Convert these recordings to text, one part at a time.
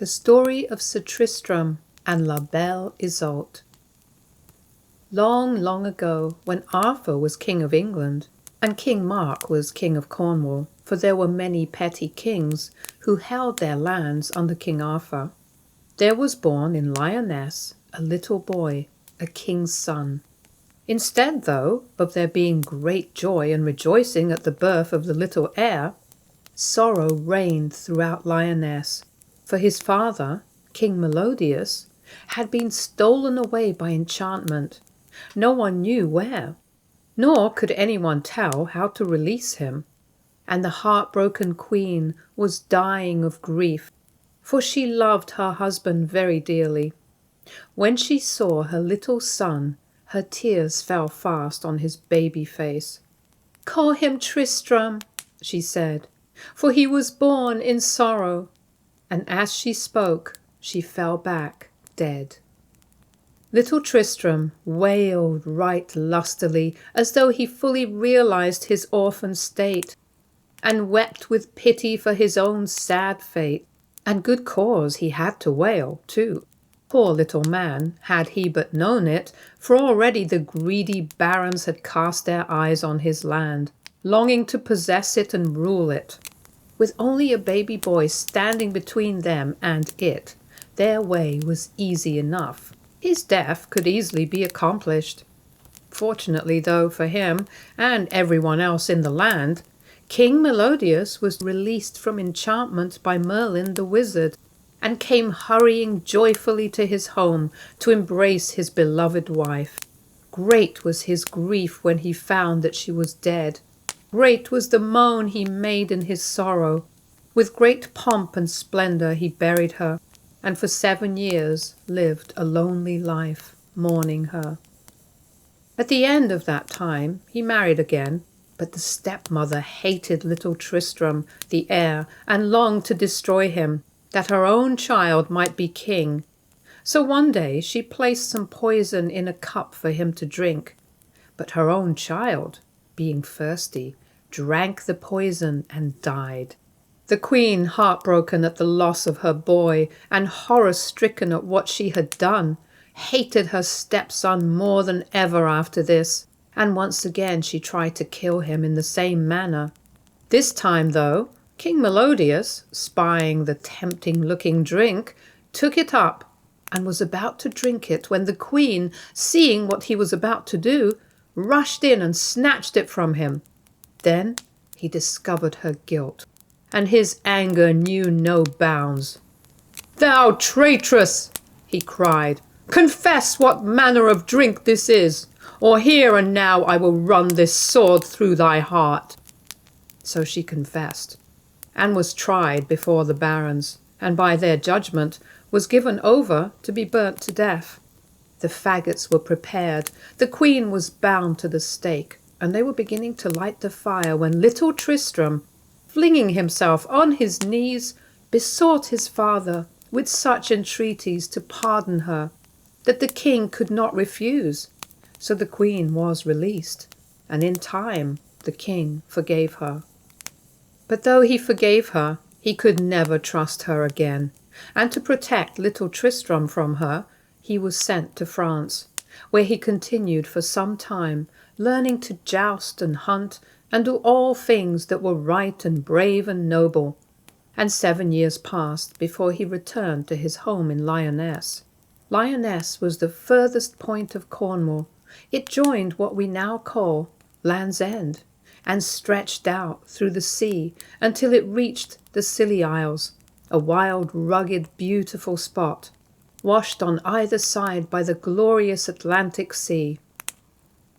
The Story of Sir Tristram and La Belle Iseult. Long, long ago, when Arthur was King of England, and King Mark was King of Cornwall, for there were many petty kings who held their lands under King Arthur, there was born in Lyonesse a little boy, a king's son. Instead, though, of there being great joy and rejoicing at the birth of the little heir, sorrow reigned throughout Lyonesse, for his father, King Melodius, had been stolen away by enchantment. No one knew where, nor could anyone tell how to release him. And the heartbroken queen was dying of grief, for she loved her husband very dearly. When she saw her little son, her tears fell fast on his baby face. "Call him Tristram," she said, "for he was born in sorrow." And as she spoke, she fell back dead. Little Tristram wailed right lustily, as though he fully realized his orphan state, and wept with pity for his own sad fate. And good cause he had to wail, too. Poor little man, had he but known it, for already the greedy barons had cast their eyes on his land, longing to possess it and rule it. With only a baby boy standing between them and it, their way was easy enough. His death could easily be accomplished. Fortunately, though, for him and everyone else in the land, King Melodius was released from enchantment by Merlin the wizard, and came hurrying joyfully to his home to embrace his beloved wife. Great was his grief when he found that she was dead. Great was the moan he made in his sorrow. With great pomp and splendor he buried her, and for 7 years lived a lonely life, mourning her. At the end of that time he married again, but the stepmother hated little Tristram, the heir, and longed to destroy him, that her own child might be king. So one day she placed some poison in a cup for him to drink, but her own child, being thirsty, drank the poison and died. The queen, heartbroken at the loss of her boy and horror-stricken at what she had done, hated her stepson more than ever after this, and once again she tried to kill him in the same manner. This time, though, King Melodius, spying the tempting-looking drink, took it up and was about to drink it when the queen, seeing what he was about to do, rushed in and snatched it from him. Then he discovered her guilt, and his anger knew no bounds. "Thou traitress!" he cried. "Confess what manner of drink this is, or here and now I will run this sword through thy heart." So she confessed, and was tried before the barons, and by their judgment was given over to be burnt to death. The faggots were prepared, the queen was bound to the stake, and they were beginning to light the fire when little Tristram, flinging himself on his knees, besought his father with such entreaties to pardon her that the king could not refuse. So the queen was released, and in time the king forgave her. But though he forgave her, he could never trust her again, and to protect little Tristram from her, he was sent to France, where he continued for some time, learning to joust and hunt and do all things that were right and brave and noble. And 7 years passed before he returned to his home in Lyonesse. Lyonesse was the furthest point of Cornwall. It joined what we now call Land's End, and stretched out through the sea until it reached the Scilly Isles, a wild, rugged, beautiful spot, washed on either side by the glorious Atlantic Sea.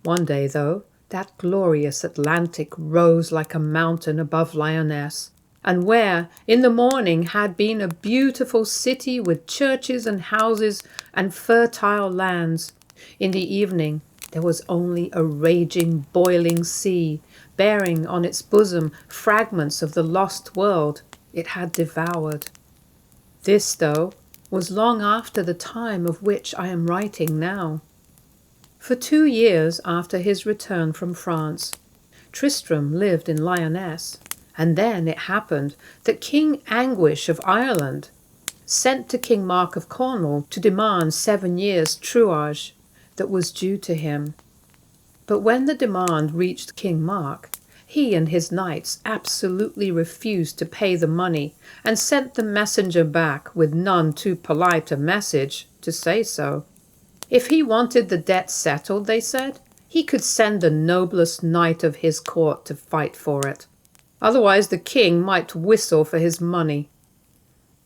One day, though, that glorious Atlantic rose like a mountain above Lyonesse, and where in the morning had been a beautiful city with churches and houses and fertile lands, in the evening there was only a raging, boiling sea, bearing on its bosom fragments of the lost world it had devoured. This, though, was long after the time of which I am writing now. For 2 years after his return from France, Tristram lived in Lyonesse, and then it happened that King Anguish of Ireland sent to King Mark of Cornwall to demand 7 years' truage that was due to him. But when the demand reached King Mark, he and his knights absolutely refused to pay the money and sent the messenger back with none too polite a message to say so. If he wanted the debt settled, they said, he could send the noblest knight of his court to fight for it. Otherwise the king might whistle for his money.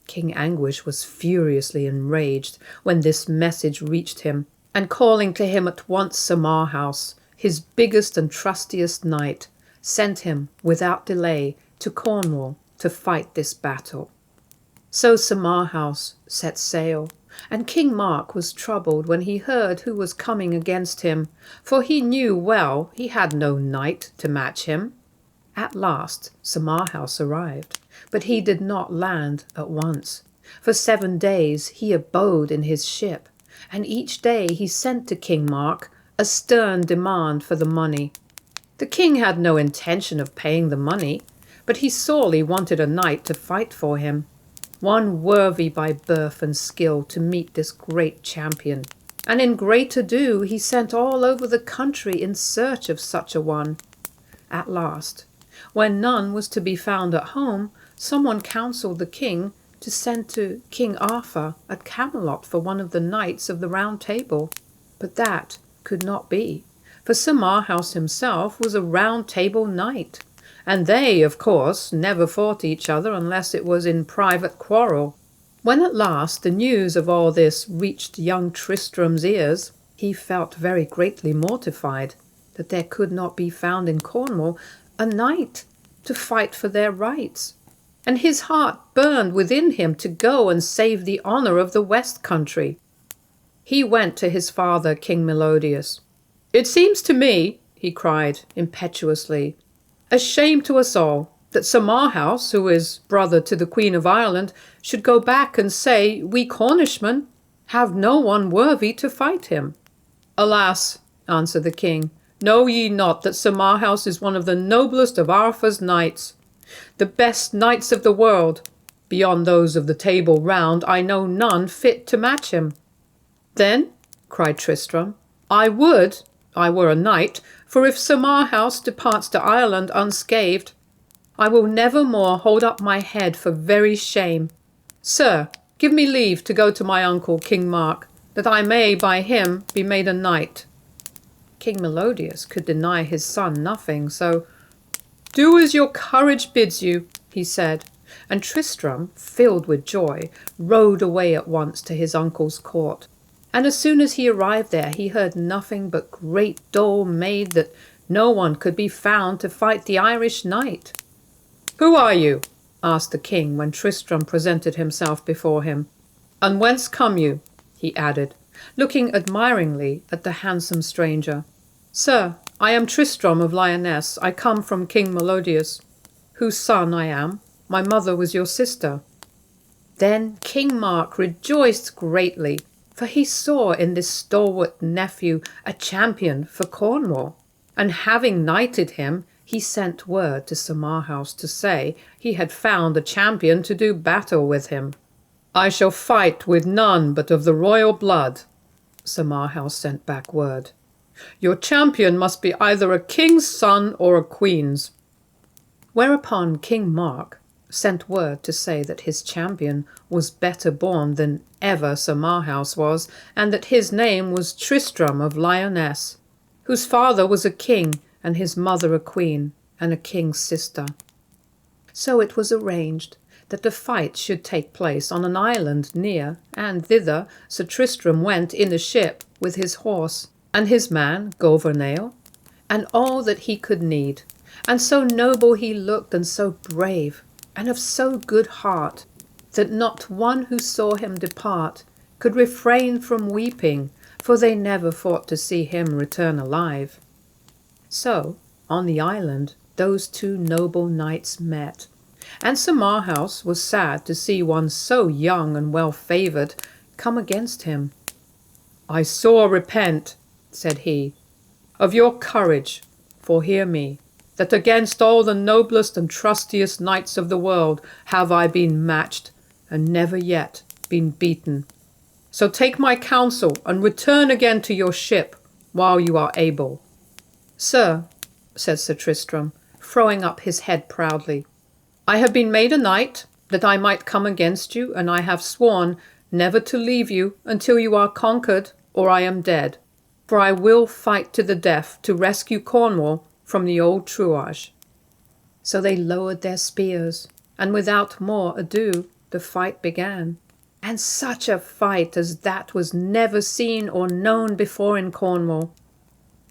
King Anguish was furiously enraged when this message reached him, and calling to him at once Sir Marhaus, his biggest and trustiest knight, sent him without delay to Cornwall to fight this battle. So Sir Marhaus set sail, and King Mark was troubled when he heard who was coming against him, for he knew well he had no knight to match him. At last Sir Marhaus arrived, but he did not land at once. For 7 days he abode in his ship, and each day he sent to King Mark a stern demand for the money. The king had no intention of paying the money, but he sorely wanted a knight to fight for him, one worthy by birth and skill to meet this great champion. And in great ado he sent all over the country in search of such a one. At last, when none was to be found at home, someone counselled the king to send to King Arthur at Camelot for one of the knights of the Round Table. But that could not be, for Sir Marhaus himself was a Round Table knight, and they, of course, never fought each other unless it was in private quarrel. When at last the news of all this reached young Tristram's ears, he felt very greatly mortified that there could not be found in Cornwall a knight to fight for their rights, and his heart burned within him to go and save the honour of the West Country. He went to his father, King Melodius. "It seems to me," he cried impetuously, "a shame to us all that Sir Marhaus, who is brother to the Queen of Ireland, should go back and say we Cornishmen have no one worthy to fight him." "Alas," answered the king, "know ye not that Sir Marhaus is one of the noblest of Arthur's knights, the best knights of the world? Beyond those of the Table Round I know none fit to match him." "Then," cried Tristram, "I would I were a knight, for if Sir Marhaus departs to Ireland unscathed, I will never more hold up my head for very shame. Sir, give me leave to go to my uncle King Mark, that I may by him be made a knight." King Melodius could deny his son nothing, so "Do as your courage bids you," he said, and Tristram, filled with joy, rode away at once to his uncle's court. And as soon as he arrived there, he heard nothing but great dole made that no one could be found to fight the Irish knight. "Who are you?" asked the king when Tristram presented himself before him. "And whence come you?" he added, looking admiringly at the handsome stranger. "Sir, I am Tristram of Lyonesse. I come from King Melodius, whose son I am. My mother was your sister." Then King Mark rejoiced greatly, for he saw in this stalwart nephew a champion for Cornwall, and having knighted him, he sent word to Sir Marhaus to say he had found a champion to do battle with him. "I shall fight with none but of the royal blood," Sir Marhaus sent back word. "Your champion must be either a king's son or a queen's." Whereupon King Mark sent word to say that his champion was better born than ever Sir Marhaus was, and that his name was Tristram of Lyonesse, whose father was a king and his mother a queen and a king's sister. So it was arranged that the fight should take place on an island near, and thither Sir Tristram went in a ship with his horse and his man Gouvernail, and all that he could need, and so noble he looked and so brave, and of so good heart, that not one who saw him depart could refrain from weeping, for they never thought to see him return alive. So, on the island, those two noble knights met, and Sir Marhaus was sad to see one so young and well favoured come against him. "I sore repent," said he, "of your courage, for hear me, that against all the noblest and trustiest knights of the world have I been matched, and never yet been beaten. So take my counsel and return again to your ship while you are able." "Sir," said Sir Tristram, throwing up his head proudly, "I have been made a knight that I might come against you, and I have sworn never to leave you until you are conquered or I am dead. For I will fight to the death to rescue Cornwall from the old truage." So they lowered their spears, and without more ado the fight began. And such a fight as that was never seen or known before in Cornwall.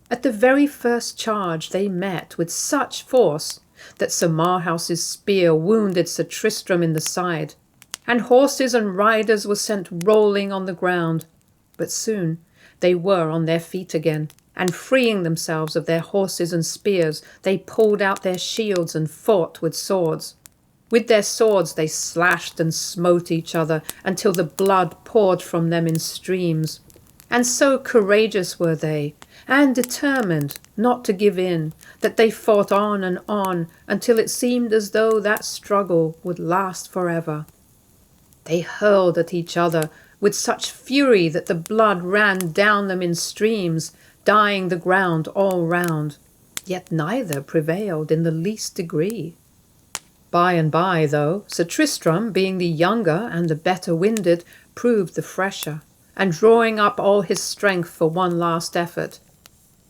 At the very first charge they met with such force that Sir Marhaus's spear wounded Sir Tristram in the side, and horses and riders were sent rolling on the ground. But soon they were on their feet again, and freeing themselves of their horses and spears, they pulled out their shields and fought with swords. With their swords they slashed and smote each other until the blood poured from them in streams. And so courageous were they, and determined not to give in, that they fought on and on until it seemed as though that struggle would last forever. They hurled at each other with such fury that the blood ran down them in streams, dyeing the ground all round, yet neither prevailed in the least degree. By and by, though, Sir Tristram, being the younger and the better winded, proved the fresher, and drawing up all his strength for one last effort,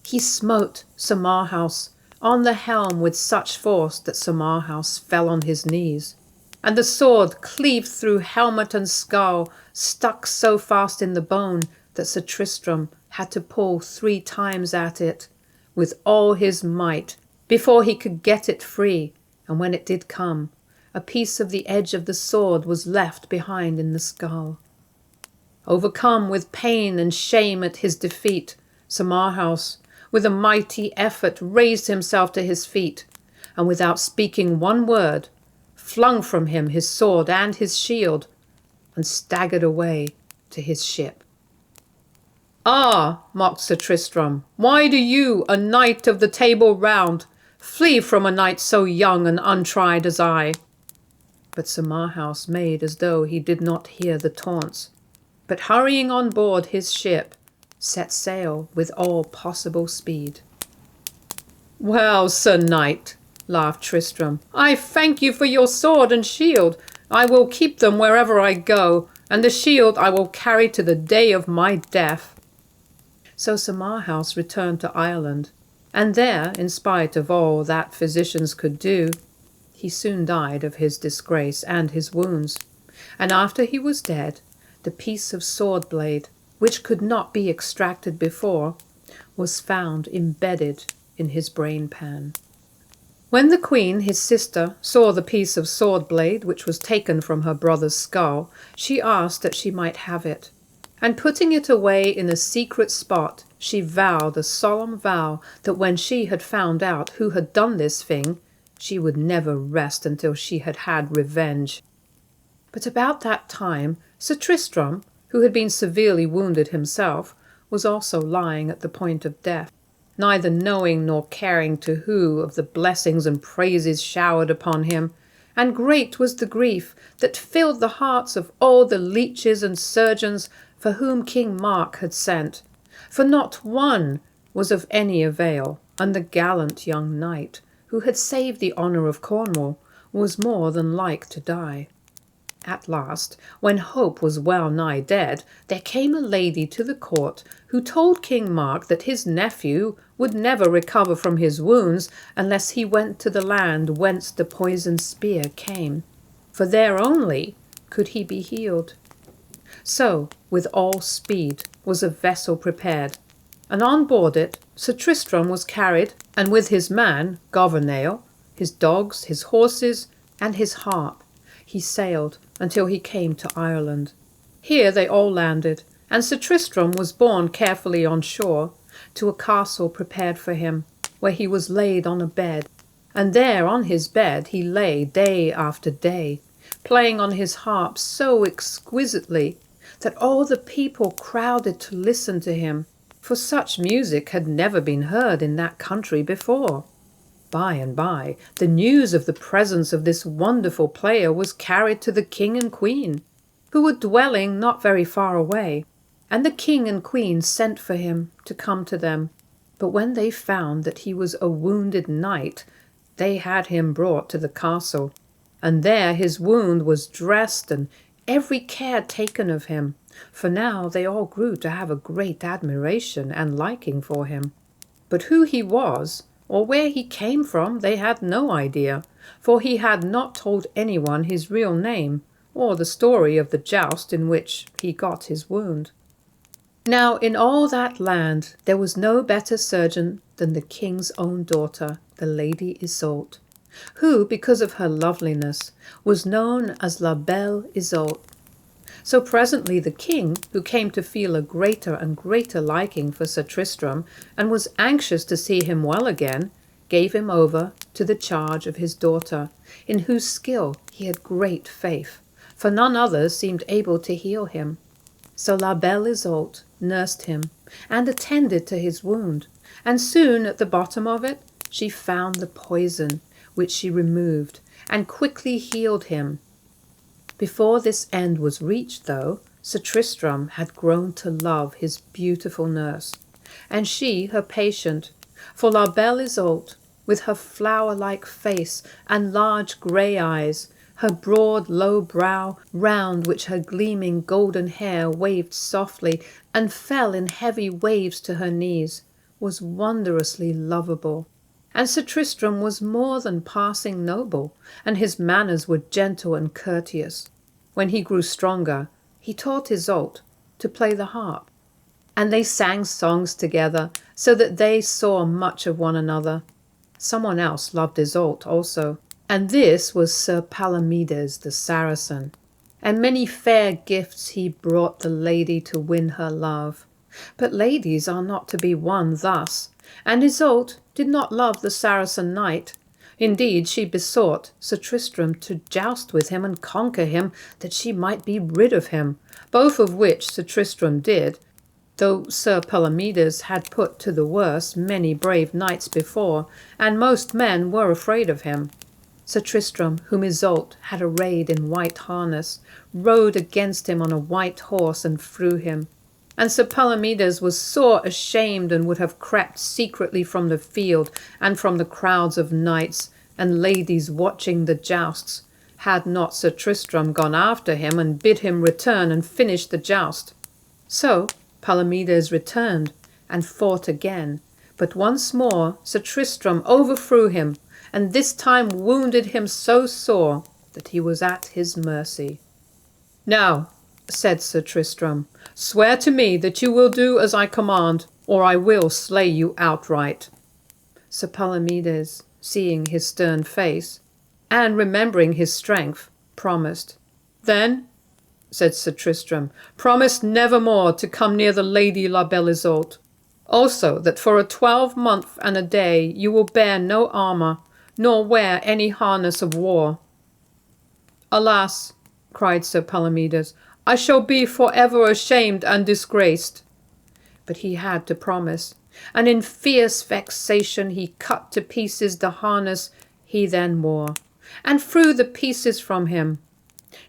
he smote Sir Marhaus on the helm with such force that Sir Marhaus fell on his knees, and the sword cleaved through helmet and skull, stuck so fast in the bone that Sir Tristram had to pull 3 times at it with all his might before he could get it free. And when it did come, a piece of the edge of the sword was left behind in the skull. Overcome with pain and shame at his defeat, Sir Marhaus, with a mighty effort, raised himself to his feet, and without speaking one word, flung from him his sword and his shield, and staggered away to his ship. "Ah," mocked Sir Tristram, "why do you, a knight of the Table Round, flee from a knight so young and untried as I?" But Sir Marhaus made as though he did not hear the taunts, but hurrying on board his ship, set sail with all possible speed. "Well, Sir Knight," laughed Tristram, "I thank you for your sword and shield. I will keep them wherever I go, and the shield I will carry to the day of my death." So Sir Marhaus returned to Ireland, and there, in spite of all that physicians could do, he soon died of his disgrace and his wounds. And after he was dead, the piece of sword blade, which could not be extracted before, was found embedded in his brain pan. When the queen, his sister, saw the piece of sword blade which was taken from her brother's skull, she asked that she might have it, and putting it away in a secret spot, she vowed a solemn vow that when she had found out who had done this thing, she would never rest until she had had revenge. But about that time, Sir Tristram, who had been severely wounded himself, was also lying at the point of death, neither knowing nor caring to who of the blessings and praises showered upon him, and great was the grief that filled the hearts of all the leeches and surgeons for whom King Mark had sent, for not one was of any avail, and the gallant young knight, who had saved the honour of Cornwall, was more than like to die. At last, when hope was well nigh dead, there came a lady to the court who told King Mark that his nephew would never recover from his wounds unless he went to the land whence the poisoned spear came, for there only could he be healed. So, with all speed, was a vessel prepared, and on board it Sir Tristram was carried, and with his man, Gouvernail, his dogs, his horses, and his harp, he sailed until he came to Ireland. Here they all landed, and Sir Tristram was borne carefully on shore to a castle prepared for him, where he was laid on a bed, and there on his bed he lay day after day, playing on his harp so exquisitely that all the people crowded to listen to him, for such music had never been heard in that country before. By and by, the news of the presence of this wonderful player was carried to the king and queen, who were dwelling not very far away, and the king and queen sent for him to come to them. But when they found that he was a wounded knight, they had him brought to the castle, and there his wound was dressed and every care taken of him, for now they all grew to have a great admiration and liking for him. But who he was, or where he came from, they had no idea, for he had not told anyone his real name, or the story of the joust in which he got his wound. Now in all that land there was no better surgeon than the king's own daughter, the Lady Iseult, who, because of her loveliness, was known as La Belle Iseult. So presently the king, who came to feel a greater and greater liking for Sir Tristram, and was anxious to see him well again, gave him over to the charge of his daughter, in whose skill he had great faith, for none others seemed able to heal him. So La Belle Iseult nursed him, and attended to his wound, and soon at the bottom of it she found the poison, which she removed, and quickly healed him. Before this end was reached, though, Sir Tristram had grown to love his beautiful nurse, and she her patient, for La Belle Iseult, with her flower-like face and large grey eyes, her broad low brow, round which her gleaming golden hair waved softly and fell in heavy waves to her knees, was wondrously lovable. And Sir Tristram was more than passing noble, and his manners were gentle and courteous. When he grew stronger, he taught Iseult to play the harp, and they sang songs together, so that they saw much of one another. Someone else loved Iseult also, and this was Sir Palomides the Saracen, and many fair gifts he brought the lady to win her love. But ladies are not to be won thus, and Iseult did not love the Saracen knight. Indeed, she besought Sir Tristram to joust with him and conquer him, that she might be rid of him, both of which Sir Tristram did, though Sir Palomides had put to the worse many brave knights before, and most men were afraid of him. Sir Tristram, whom Iseult had arrayed in white harness, rode against him on a white horse and threw him. And Sir Palomides was sore ashamed, and would have crept secretly from the field and from the crowds of knights and ladies watching the jousts, had not Sir Tristram gone after him and bid him return and finish the joust. So Palomides returned and fought again, but once more Sir Tristram overthrew him, and this time wounded him so sore that he was at his mercy. "Now," said Sir Tristram, "swear to me that you will do as I command, or I will slay you outright." Sir Palomides, seeing his stern face, and remembering his strength, promised. "Then," said Sir Tristram, "promise never more to come near the Lady La Belle Iseult. Also that for a 12-month and a day you will bear no armour, nor wear any harness of war." "Alas," cried Sir Palomides, "I shall be for ever ashamed and disgraced." But he had to promise, and in fierce vexation he cut to pieces the harness he then wore, and threw the pieces from him.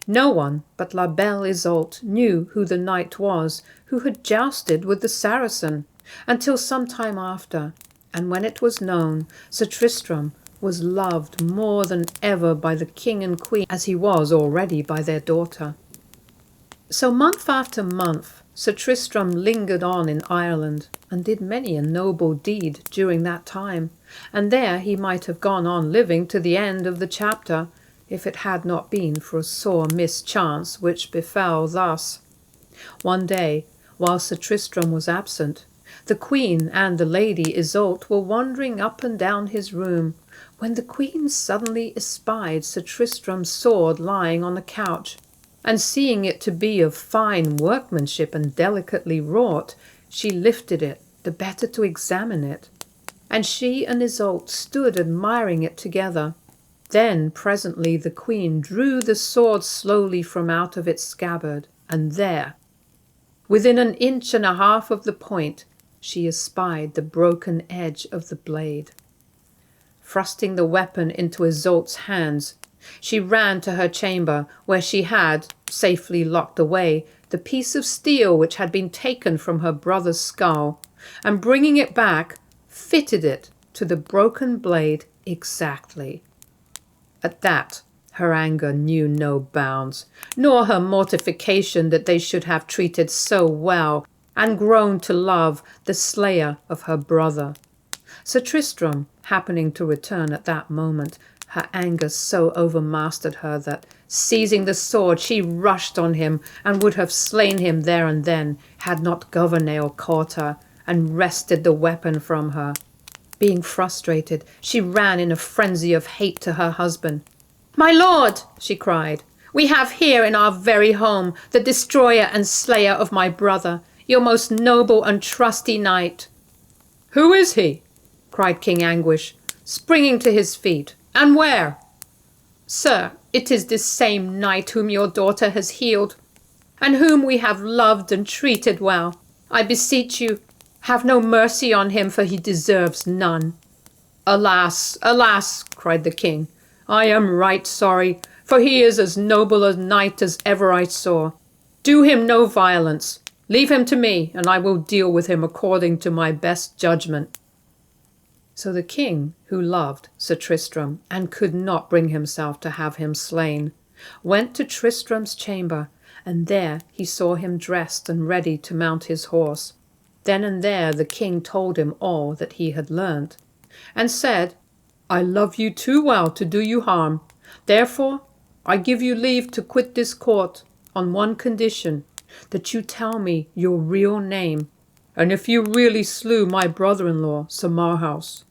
No one but La Belle Iseult knew who the knight was who had jousted with the Saracen, until some time after, and when it was known, Sir Tristram was loved more than ever by the king and queen, as he was already by their daughter. So month after month Sir Tristram lingered on in Ireland, and did many a noble deed during that time, and there he might have gone on living to the end of the chapter, if it had not been for a sore mischance which befell thus. One day, while Sir Tristram was absent, the queen and the Lady Iseult were wandering up and down his room, when the queen suddenly espied Sir Tristram's sword lying on the couch, and seeing it to be of fine workmanship and delicately wrought, she lifted it the better to examine it, and she and Iseult stood admiring it together. Then presently the queen drew the sword slowly from out of its scabbard, and there, within 1.5 inches of the point, she espied the broken edge of the blade. Thrusting the weapon into Iseult's hands, She ran to her chamber, where she had, safely locked away, the piece of steel which had been taken from her brother's skull, and bringing it back, fitted it to the broken blade exactly. At that, her anger knew no bounds, nor her mortification that they should have treated so well and grown to love the slayer of her brother. Sir Tristram, happening to return at that moment, her anger so overmastered her that, seizing the sword, she rushed on him and would have slain him there and then, had not Gouvernail caught her and wrested the weapon from her. Being frustrated, she ran in a frenzy of hate to her husband. "My lord," she cried, "we have here in our very home the destroyer and slayer of my brother, your most noble and trusty knight." "Who is he?" cried King Anguish, springing to his feet. "And where?" "Sir, it is this same knight whom your daughter has healed, and whom we have loved and treated well. I beseech you, have no mercy on him, for he deserves none." "Alas, alas," cried the king, "I am right sorry, for he is as noble a knight as ever I saw. Do him no violence. Leave him to me, and I will deal with him according to my best judgment." So the king, who loved Sir Tristram, and could not bring himself to have him slain, went to Tristram's chamber, and there he saw him dressed and ready to mount his horse. Then and there the king told him all that he had learnt, and said, "I love you too well to do you harm. Therefore I give you leave to quit this court, on one condition, that you tell me your real name, and if you really slew my brother-in-law, Sir Marhaus."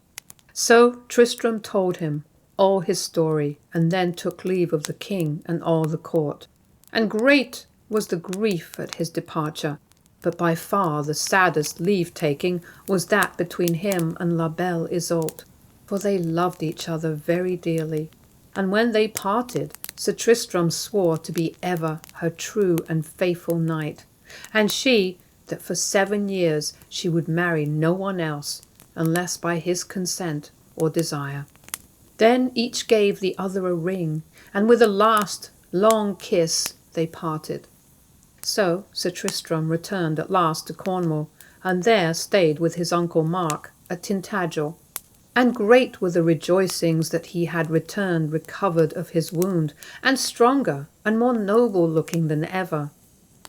So Tristram told him all his story, and then took leave of the king and all the court. And great was the grief at his departure, but by far the saddest leave-taking was that between him and La Belle Iseult, for they loved each other very dearly. And when they parted, Sir Tristram swore to be ever her true and faithful knight, and she, that for 7 years she would marry no one else, unless by his consent or desire. Then each gave the other a ring, and with a last long kiss they parted. So Sir Tristram returned at last to Cornwall, and there stayed with his uncle Mark at Tintagel. And great were the rejoicings that he had returned recovered of his wound, and stronger and more noble looking than ever.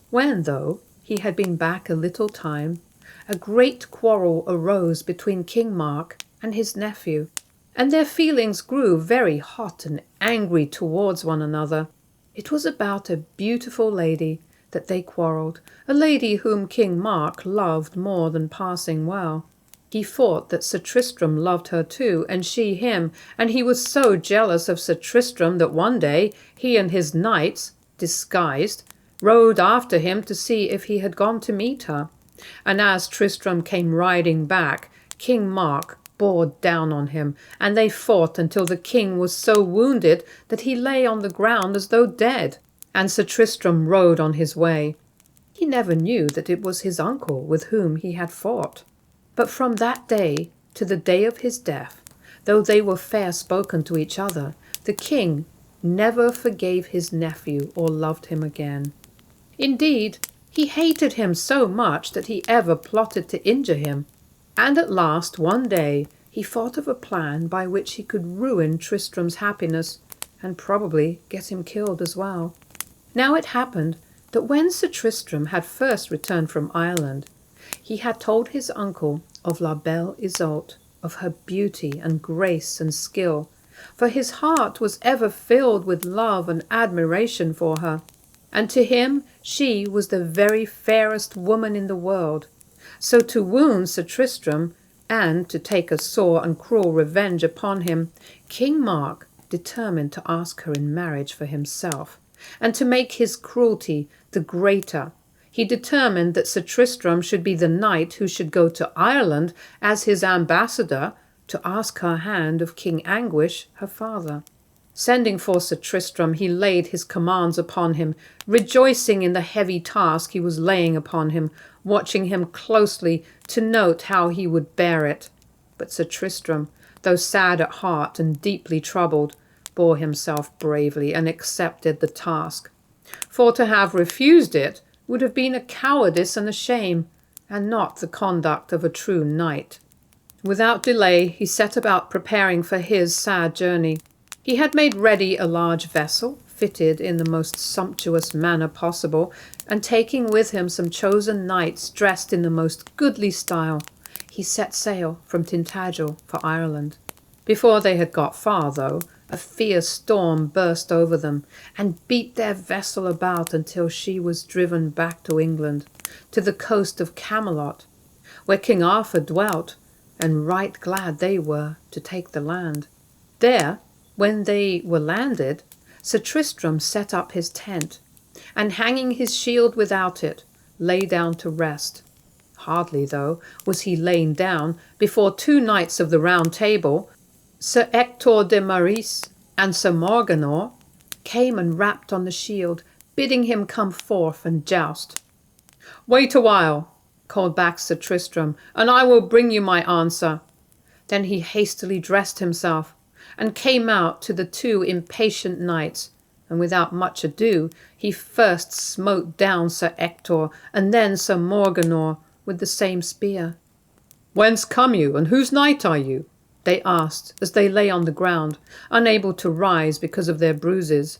When, though, he had been back a little time, a great quarrel arose between King Mark and his nephew, and their feelings grew very hot and angry towards one another. It was about a beautiful lady that they quarrelled, a lady whom King Mark loved more than passing well. He thought that Sir Tristram loved her too, and she him, and he was so jealous of Sir Tristram that one day he and his knights, disguised, rode after him to see if he had gone to meet her. And as Tristram came riding back, King Mark bore down on him, and they fought until the king was so wounded that he lay on the ground as though dead, and Sir Tristram rode on his way. He never knew that it was his uncle with whom he had fought. But from that day to the day of his death, though they were fair spoken to each other, the king never forgave his nephew or loved him again. Indeed, he hated him so much that he ever plotted to injure him, and at last one day he thought of a plan by which he could ruin Tristram's happiness, and probably get him killed as well. Now it happened that when Sir Tristram had first returned from Ireland, he had told his uncle of La Belle Iseult, of her beauty and grace and skill, for his heart was ever filled with love and admiration for her, and to him she was the very fairest woman in the world. So to wound Sir Tristram, and to take a sore and cruel revenge upon him, King Mark determined to ask her in marriage for himself, and to make his cruelty the greater, he determined that Sir Tristram should be the knight who should go to Ireland as his ambassador to ask her hand of King Anguish, her father. Sending for Sir Tristram, he laid his commands upon him, rejoicing in the heavy task he was laying upon him, watching him closely to note how he would bear it. But Sir Tristram, though sad at heart and deeply troubled, bore himself bravely and accepted the task. For to have refused it would have been a cowardice and a shame, and not the conduct of a true knight. Without delay he set about preparing for his sad journey. He had made ready a large vessel, fitted in the most sumptuous manner possible, and taking with him some chosen knights dressed in the most goodly style, he set sail from Tintagel for Ireland. Before they had got far, though, a fierce storm burst over them, and beat their vessel about until she was driven back to England, to the coast of Camelot, where King Arthur dwelt, and right glad they were to take the land. There, when they were landed, Sir Tristram set up his tent, and hanging his shield without it, lay down to rest. Hardly, though, was he lain down, before two knights of the Round Table, Sir Ector de Maris and Sir Morganor, came and rapped on the shield, bidding him come forth and joust. "Wait a while," called back Sir Tristram, "and I will bring you my answer." Then he hastily dressed himself, and came out to the two impatient knights, and without much ado he first smote down Sir Ector, and then Sir Morganor with the same spear. "Whence come you, and whose knight are you?" they asked, as they lay on the ground, unable to rise because of their bruises.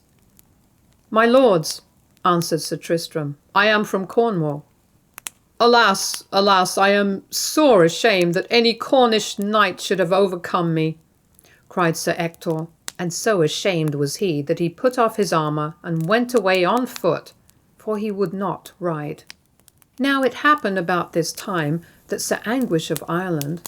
"My lords," answered Sir Tristram, "I am from Cornwall." "Alas, alas, I am sore ashamed that any Cornish knight should have overcome me," cried Sir Ector, and so ashamed was he that he put off his armour and went away on foot, for he would not ride. Now it happened about this time that Sir Anguish of Ireland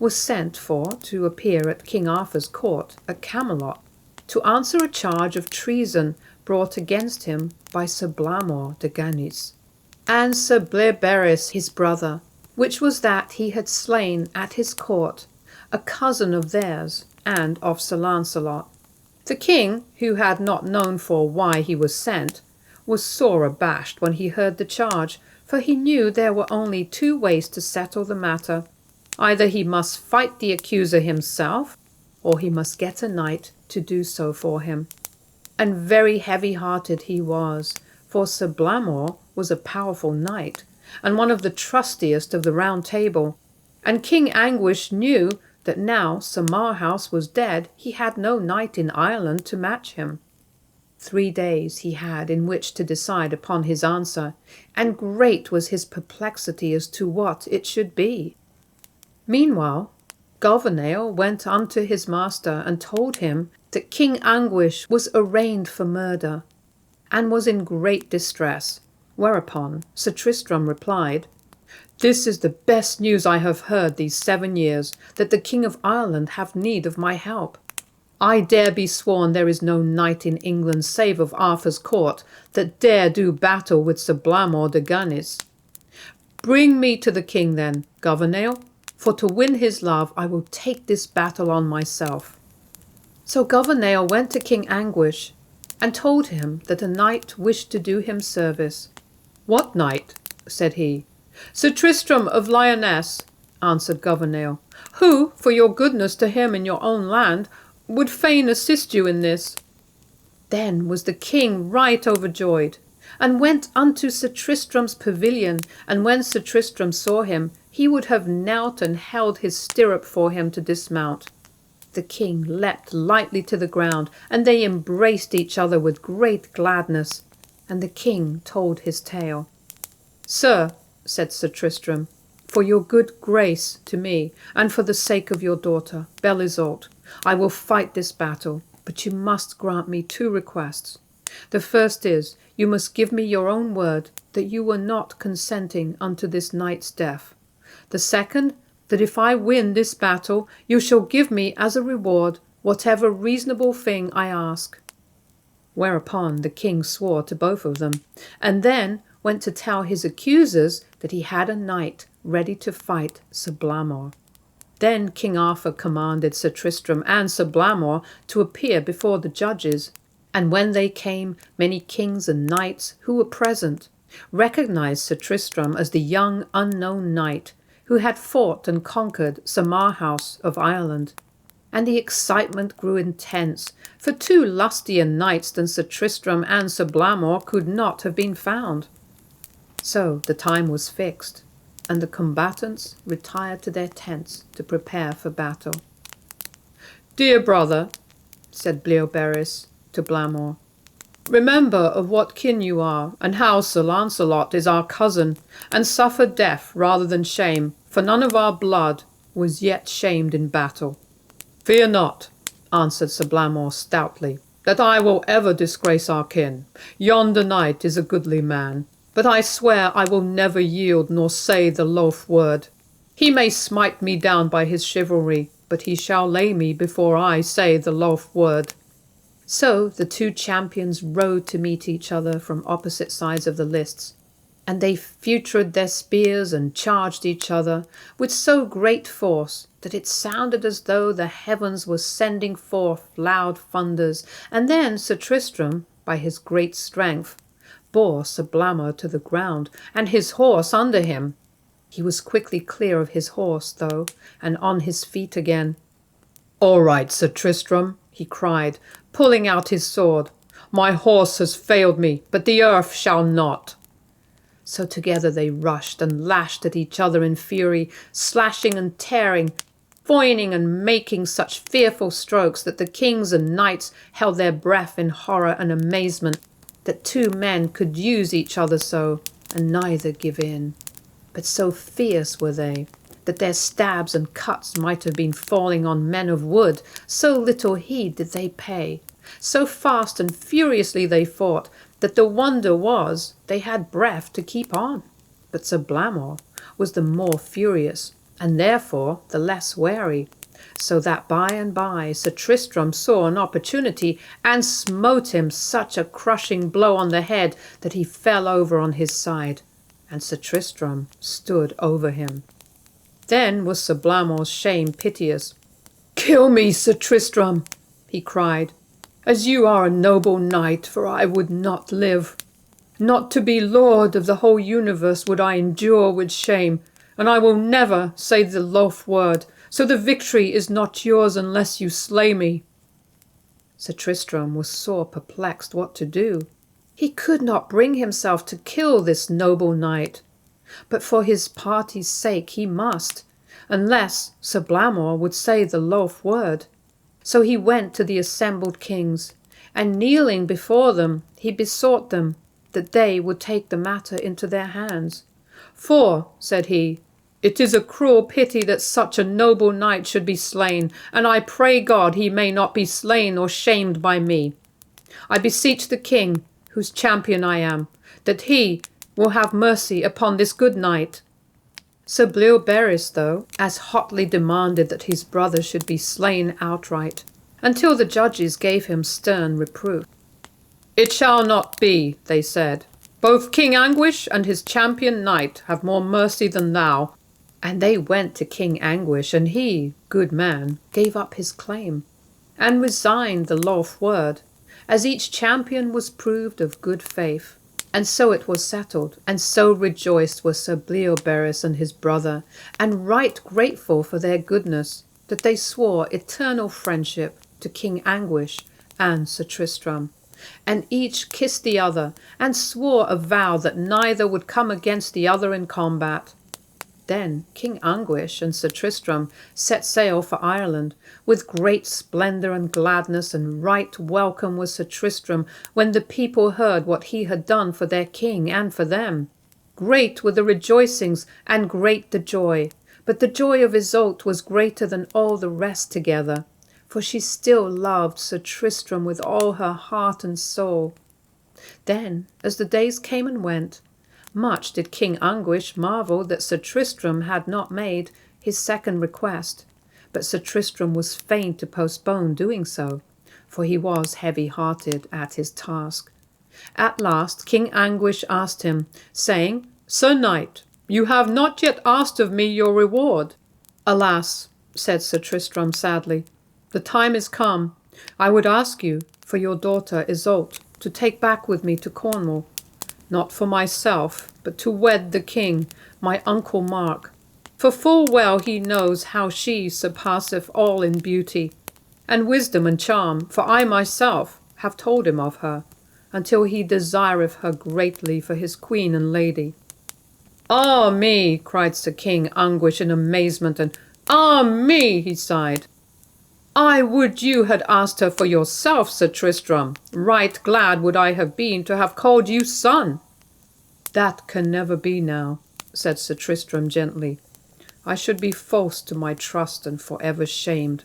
was sent for to appear at King Arthur's court at Camelot, to answer a charge of treason brought against him by Sir Blamor de Ganys, and Sir Bleoberis his brother, which was that he had slain at his court a cousin of theirs and of Sir Lancelot. The king, who had not known for why he was sent, was sore abashed when he heard the charge, for he knew there were only two ways to settle the matter. Either he must fight the accuser himself, or he must get a knight to do so for him. And very heavy-hearted he was, for Sir Blamor was a powerful knight, and one of the trustiest of the Round Table, and King Anguish knew that now Sir Marhaus was dead, he had no knight in Ireland to match him. 3 days he had in which to decide upon his answer, and great was his perplexity as to what it should be. Meanwhile, Gouvernail went unto his master and told him that King Anguish was arraigned for murder, and was in great distress, whereupon Sir Tristram replied, "This is the best news I have heard these 7 years, that the King of Ireland have need of my help. I dare be sworn there is no knight in England save of Arthur's court that dare do battle with Sir Blamor de Ganys. Bring me to the king then, Gouvernail, for to win his love I will take this battle on myself." So Gouvernail went to King Anguish, and told him that a knight wished to do him service. "What knight?" said he. "Sir Tristram of Lyonesse," answered Gouvernail, "who, for your goodness to him in your own land, would fain assist you in this." Then was the king right overjoyed, and went unto Sir Tristram's pavilion, and when Sir Tristram saw him, he would have knelt and held his stirrup for him to dismount. The king leapt lightly to the ground, and they embraced each other with great gladness, and the king told his tale. "Sir," said Sir Tristram, "for your good grace to me, and for the sake of your daughter, Belle Iseult, I will fight this battle, but you must grant me 2 requests. The first is, you must give me your own word that you were not consenting unto this knight's death. The second, that if I win this battle, you shall give me as a reward whatever reasonable thing I ask." Whereupon the king swore to both of them, and then went to tell his accusers that he had a knight ready to fight Sir Blamor. Then King Arthur commanded Sir Tristram and Sir Blamor to appear before the judges, and when they came, many kings and knights who were present recognized Sir Tristram as the young unknown knight who had fought and conquered Sir Marhaus of Ireland. and the excitement grew intense, for two lustier knights than Sir Tristram and Sir Blamor could not have been found. So the time was fixed, and the combatants retired to their tents to prepare for battle. "Dear brother," said Bleoberis to Blamor, "remember of what kin you are, and how Sir Lancelot is our cousin, and suffer death rather than shame, for none of our blood was yet shamed in battle." "Fear not," answered Sir Blamor stoutly, "that I will ever disgrace our kin. Yonder knight is a goodly man, but I swear I will never yield nor say the loath word. He may smite me down by his chivalry, but he shall lay me before I say the loath word." So the two champions rode to meet each other from opposite sides of the lists, and they feutred their spears and charged each other with so great force that it sounded as though the heavens were sending forth loud thunders. And then Sir Tristram, by his great strength, bore Sir Blamor to the ground, and his horse under him. He was quickly clear of his horse, though, and on his feet again. "All right, Sir Tristram," he cried, pulling out his sword. "My horse has failed me, but the earth shall not." So together they rushed and lashed at each other in fury, slashing and tearing, foining and making such fearful strokes that the kings and knights held their breath in horror and amazement that two men could use each other so, and neither give in. But so fierce were they, that their stabs and cuts might have been falling on men of wood, so little heed did they pay. So fast and furiously they fought, that the wonder was they had breath to keep on. But Sir Blamor was the more furious, and therefore the less wary, so that by and by Sir Tristram saw an opportunity, and smote him such a crushing blow on the head that he fell over on his side, and Sir Tristram stood over him. Then was Sir Blamor's shame piteous. "Kill me, Sir Tristram," he cried, "as you are a noble knight, for I would not live. Not to be lord of the whole universe would I endure with shame, and I will never say the loath word, so the victory is not yours unless you slay me." Sir Tristram was sore perplexed what to do. He could not bring himself to kill this noble knight, but for his party's sake he must, unless Sir Blamor would say the loath word. So he went to the assembled kings, and kneeling before them, he besought them that they would take the matter into their hands. "For," said he, "it is a cruel pity that such a noble knight should be slain, and I pray God he may not be slain or shamed by me. I beseech the king, whose champion I am, that he will have mercy upon this good knight." Sir Bleoberis, though, as hotly demanded that his brother should be slain outright, until the judges gave him stern reproof. "It shall not be," they said. "Both King Anguish and his champion knight have more mercy than thou." And they went to King Anguish, and he, good man, gave up his claim, and resigned the loath word, as each champion was proved of good faith. And so it was settled, and so rejoiced were Sir Bleoberis and his brother, and right grateful for their goodness, that they swore eternal friendship to King Anguish and Sir Tristram, and each kissed the other, and swore a vow that neither would come against the other in combat. Then King Anguish and Sir Tristram set sail for Ireland, with great splendour and gladness, and right welcome was Sir Tristram when the people heard what he had done for their king and for them. Great were the rejoicings, and great the joy, but the joy of Iseult was greater than all the rest together, for she still loved Sir Tristram with all her heart and soul. Then, as the days came and went, much did King Anguish marvel that Sir Tristram had not made his second request, but Sir Tristram was fain to postpone doing so, for he was heavy-hearted at his task. At last King Anguish asked him, saying, "Sir Knight, you have not yet asked of me your reward." "Alas," said Sir Tristram sadly, "the time is come. I would ask you for your daughter Iseult to take back with me to Cornwall, not for myself, but to wed the king, my uncle Mark. For full well he knows how she surpasseth all in beauty, and wisdom and charm, for I myself have told him of her, until he desireth her greatly for his queen and lady. Ah me, cried Sir King, anguish and amazement, and ah me, he sighed. I would you had asked her for yourself, Sir Tristram. Right glad would I have been to have called you son. That can never be now, said Sir Tristram gently. I should be false to my trust and for ever shamed.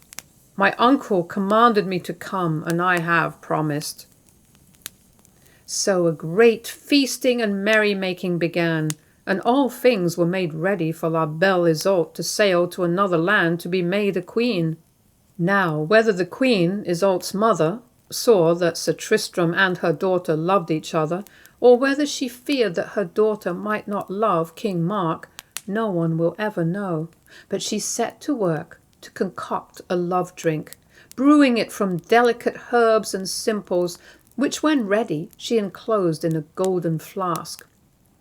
My uncle commanded me to come, and I have promised. So a great feasting and merrymaking began, and all things were made ready for la belle Iseult to sail to another land to be made a queen. Now, whether the queen, Iseult's mother, saw that Sir Tristram and her daughter loved each other, or whether she feared that her daughter might not love King Mark, no one will ever know. But she set to work to concoct a love drink, brewing it from delicate herbs and simples, which when ready she enclosed in a golden flask.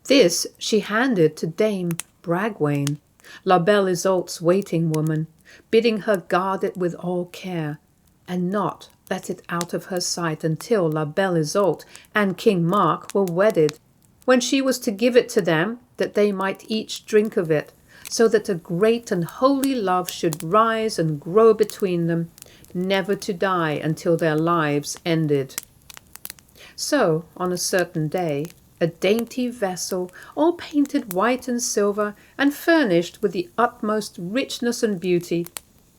This she handed to Dame Bragwaine, la belle Iseult's waiting woman, bidding her guard it with all care, and not let it out of her sight until la belle Iseult and King Mark were wedded, when she was to give it to them, that they might each drink of it, so that a great and holy love should rise and grow between them, never to die until their lives ended. So, on a certain day, a dainty vessel, all painted white and silver, and furnished with the utmost richness and beauty,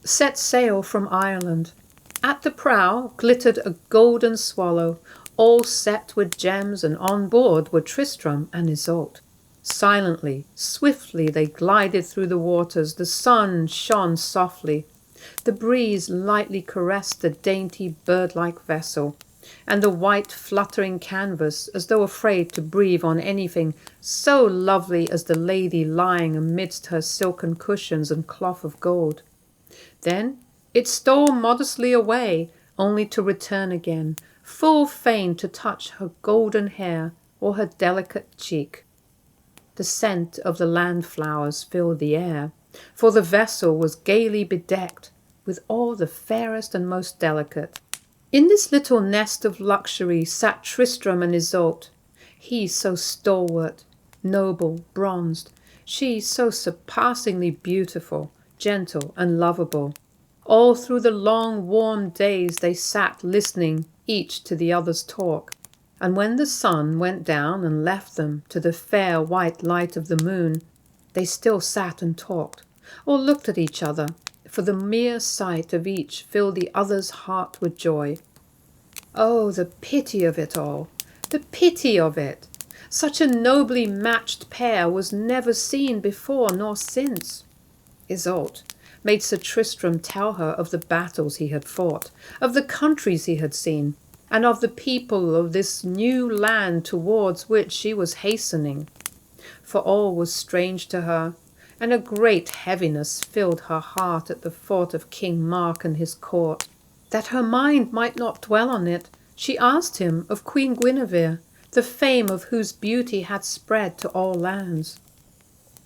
set sail from Ireland. At the prow glittered a golden swallow, all set with gems, and on board were Tristram and Iseult. Silently, swiftly they glided through the waters. The sun shone softly. The breeze lightly caressed the dainty bird-like vessel, and the white fluttering canvas, as though afraid to breathe on anything so lovely as the lady lying amidst her silken cushions and cloth of gold. Then it stole modestly away, only to return again, full fain to touch her golden hair or her delicate cheek. The scent of the land flowers filled the air, for the vessel was gaily bedecked with all the fairest and most delicate. In this little nest of luxury sat Tristram and Iseult, he so stalwart, noble, bronzed, she so surpassingly beautiful, gentle, and lovable. All through the long, warm days they sat listening, each to the other's talk, and when the sun went down and left them to the fair white light of the moon, they still sat and talked, or looked at each other, for the mere sight of each filled the other's heart with joy. Oh, the pity of it all! The pity of it! Such a nobly matched pair was never seen before nor since. Iseult made Sir Tristram tell her of the battles he had fought, of the countries he had seen, and of the people of this new land towards which she was hastening. For all was strange to her, and a great heaviness filled her heart at the thought of King Mark and his court. That her mind might not dwell on it, she asked him of Queen Guinevere, the fame of whose beauty had spread to all lands.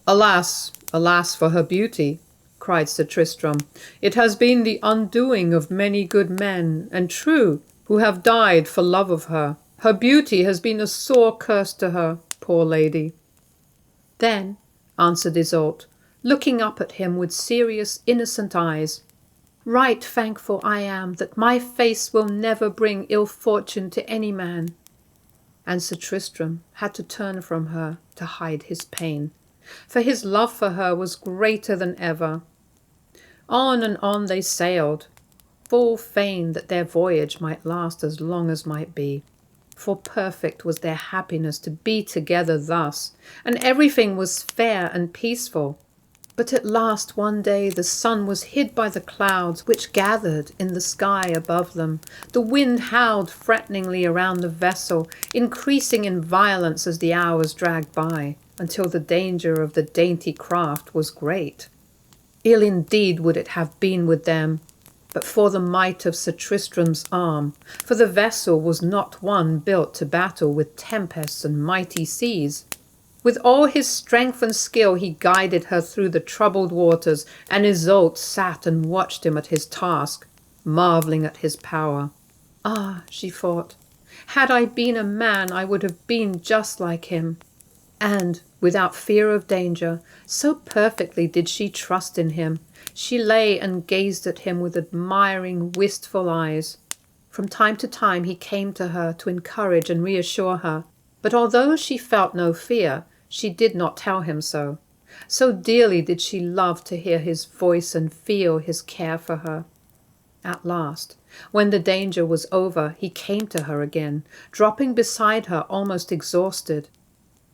Alas, alas for her beauty, cried Sir Tristram. It has been the undoing of many good men, and true, who have died for love of her. Her beauty has been a sore curse to her, poor lady. Then, answered Iseult, looking up at him with serious, innocent eyes, right thankful I am that my face will never bring ill fortune to any man. And Sir Tristram had to turn from her to hide his pain, for his love for her was greater than ever. On and on they sailed, full fain that their voyage might last as long as might be, for perfect was their happiness to be together thus, and everything was fair and peaceful. But at last one day the sun was hid by the clouds which gathered in the sky above them. The wind howled threateningly around the vessel, increasing in violence as the hours dragged by, until the danger of the dainty craft was great. Ill indeed would it have been with them, but for the might of Sir Tristram's arm, for the vessel was not one built to battle with tempests and mighty seas. With all his strength and skill he guided her through the troubled waters, and Iseult sat and watched him at his task, marvelling at his power. Ah, she thought, had I been a man I would have been just like him. And, without fear of danger, so perfectly did she trust in him, she lay and gazed at him with admiring, wistful eyes. From time to time he came to her to encourage and reassure her, but although she felt no fear, she did not tell him so. So dearly did she love to hear his voice and feel his care for her. At last, when the danger was over, he came to her again, dropping beside her almost exhausted.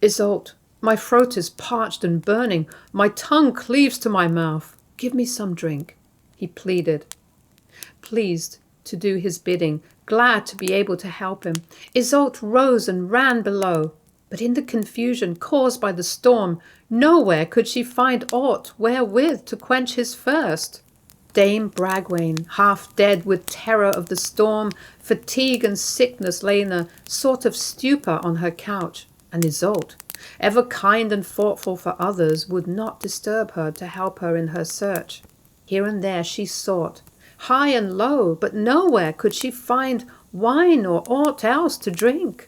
"Iseult, my throat is parched and burning, my tongue cleaves to my mouth. Give me some drink," he pleaded. Pleased to do his bidding, glad to be able to help him, Iseult rose and ran below. But in the confusion caused by the storm, nowhere could she find aught wherewith to quench his thirst. Dame Bragwaine, half dead with terror of the storm, fatigue and sickness, lay in a sort of stupor on her couch, and Iseult, ever kind and thoughtful for others, would not disturb her to help her in her search. Here and there she sought, high and low, but nowhere could she find wine or aught else to drink.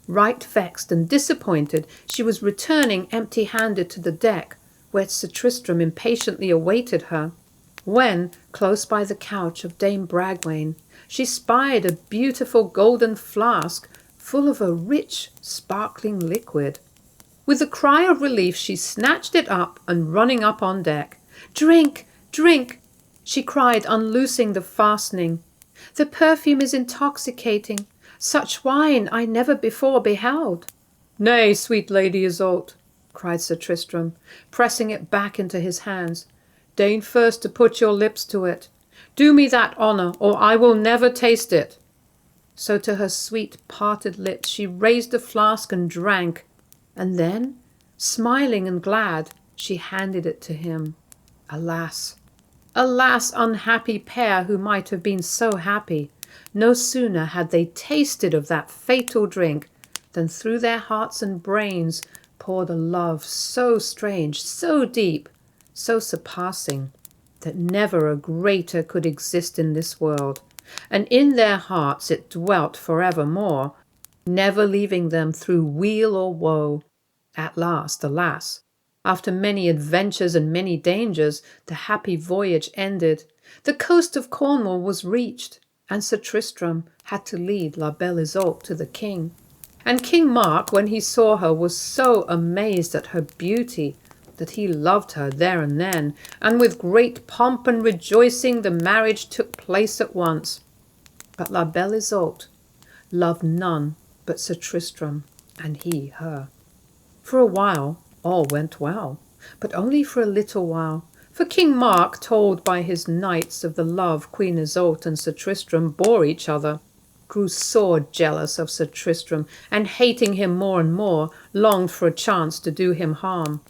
Right vexed and disappointed, she was returning empty-handed to the deck, where Sir Tristram impatiently awaited her, when, close by the couch of Dame Bragwaine, she spied a beautiful golden flask full of a rich, sparkling liquid. With a cry of relief she snatched it up, and running up on deck, "Drink, drink!" she cried, unloosing the fastening. "The perfume is intoxicating. Such wine I never before beheld." "Nay, sweet Lady Iseult," cried Sir Tristram, pressing it back into his hands, "deign first to put your lips to it. Do me that honour, or I will never taste it." So to her sweet parted lips she raised the flask and drank, and then, smiling and glad, she handed it to him. Alas! Alas, unhappy pair who might have been so happy! No sooner had they tasted of that fatal drink than through their hearts and brains poured a love so strange, so deep, so surpassing, that never a greater could exist in this world, and in their hearts it dwelt forevermore, never leaving them through weal or woe. At last, alas, after many adventures and many dangers, the happy voyage ended. The coast of Cornwall was reached, and Sir Tristram had to lead La Belle Iseult to the king. And King Mark, when he saw her, was so amazed at her beauty that he loved her there and then, and with great pomp and rejoicing the marriage took place at once. But La Belle Iseult loved none but Sir Tristram, and he her. For a while all went well, but only for a little while, for King Mark, told by his knights of the love Queen Iseult and Sir Tristram bore each other, grew sore jealous of Sir Tristram, and hating him more and more, longed for a chance to do him harm.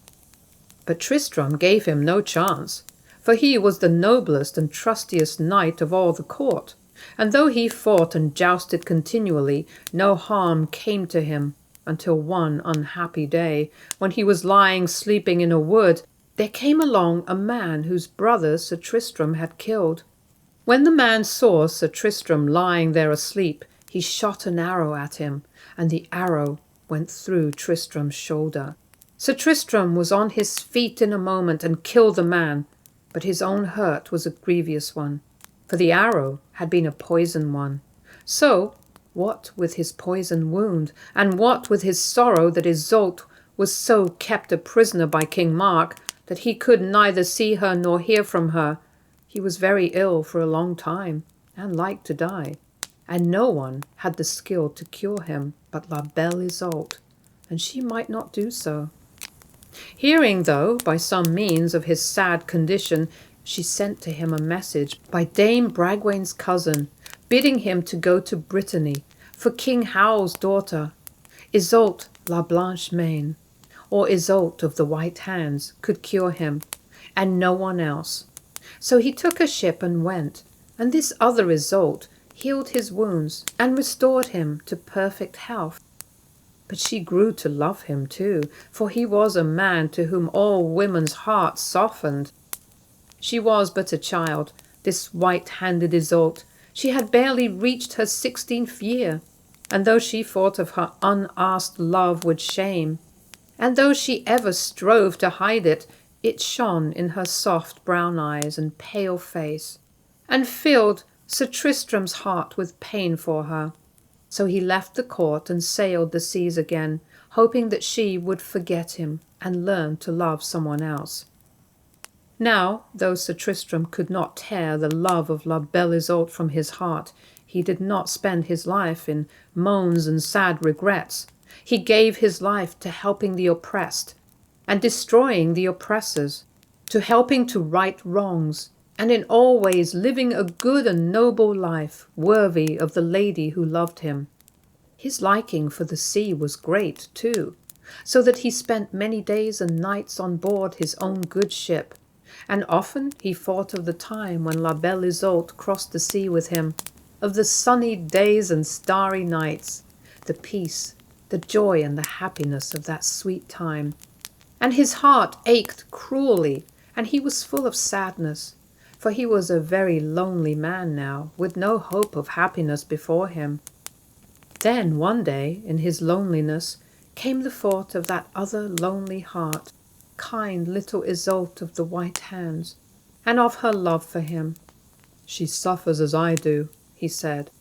But Tristram gave him no chance, for he was the noblest and trustiest knight of all the court, and though he fought and jousted continually, no harm came to him, until one unhappy day, when he was lying sleeping in a wood, there came along a man whose brother Sir Tristram had killed. When the man saw Sir Tristram lying there asleep, he shot an arrow at him, and the arrow went through Tristram's shoulder. Sir Tristram was on his feet in a moment and killed the man, but his own hurt was a grievous one, for the arrow had been a poison one. So, what with his poison wound, and what with his sorrow that Iseult was so kept a prisoner by King Mark that he could neither see her nor hear from her, he was very ill for a long time, and like to die, and no one had the skill to cure him but La Belle Iseult, and she might not do so. Hearing, though, by some means of his sad condition, she sent to him a message by Dame Bragwaine's cousin, bidding him to go to Brittany, for King Howell's daughter, Iseult la Blanche Main, or Iseult of the White Hands, could cure him, and no one else. So he took a ship and went, and this other Iseult healed his wounds and restored him to perfect health. But she grew to love him too, for he was a man to whom all women's hearts softened. She was but a child, this white-handed Iseult. She had barely reached her 16th year, and though she thought of her unasked love with shame, and though she ever strove to hide it, it shone in her soft brown eyes and pale face, and filled Sir Tristram's heart with pain for her. So he left the court and sailed the seas again, hoping that she would forget him and learn to love someone else. Now, though Sir Tristram could not tear the love of La Belle Isoult from his heart, he did not spend his life in moans and sad regrets. He gave his life to helping the oppressed and destroying the oppressors, to helping to right wrongs, and in all ways living a good and noble life worthy of the lady who loved him. His liking for the sea was great too, so that he spent many days and nights on board his own good ship, and often he thought of the time when La Belle Isoult crossed the sea with him, of the sunny days and starry nights, the peace, the joy and the happiness of that sweet time. And his heart ached cruelly, and he was full of sadness, for he was a very lonely man now, with no hope of happiness before him. Then one day, in his loneliness, came the thought of that other lonely heart, kind little Iseult of the white hands, and of her love for him. "She suffers as I do," he said.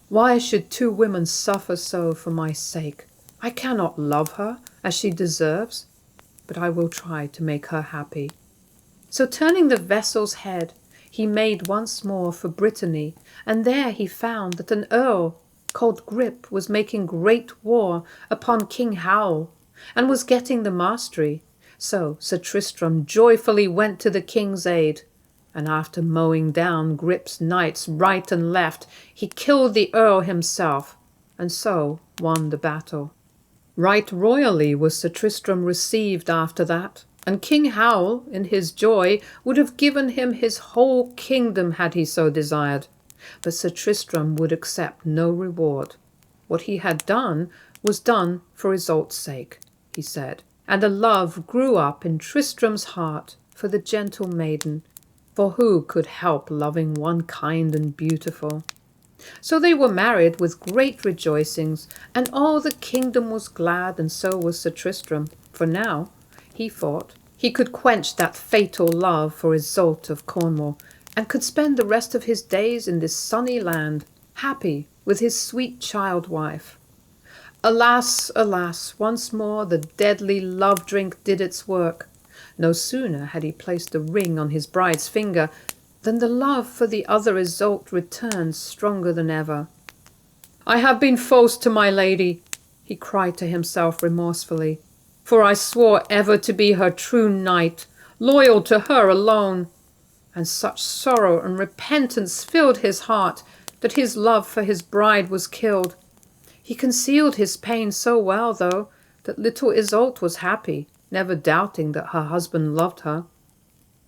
"Why should two women suffer so for my sake? I cannot love her as she deserves, but I will try to make her happy." So turning the vessel's head, he made once more for Brittany, and there he found that an earl called Grip was making great war upon King Howell, and was getting the mastery. So Sir Tristram joyfully went to the king's aid, and after mowing down Grip's knights right and left, he killed the earl himself, and so won the battle. Right royally was Sir Tristram received after that, and King Howell, in his joy, would have given him his whole kingdom had he so desired. But Sir Tristram would accept no reward. What he had done was done for Iseult's sake, he said, and a love grew up in Tristram's heart for the gentle maiden, for who could help loving one kind and beautiful? So they were married with great rejoicings, and all the kingdom was glad, and so was Sir Tristram, for now, he thought, he could quench that fatal love for Iseult of Cornwall, and could spend the rest of his days in this sunny land, happy with his sweet child wife. Alas, alas, once more the deadly love drink did its work. No sooner had he placed a ring on his bride's finger than the love for the other Iseult returned stronger than ever. "I have been false to my lady," he cried to himself remorsefully, "for I swore ever to be her true knight, loyal to her alone." And such sorrow and repentance filled his heart that his love for his bride was killed. He concealed his pain so well, though, that little Iseult was happy, never doubting that her husband loved her.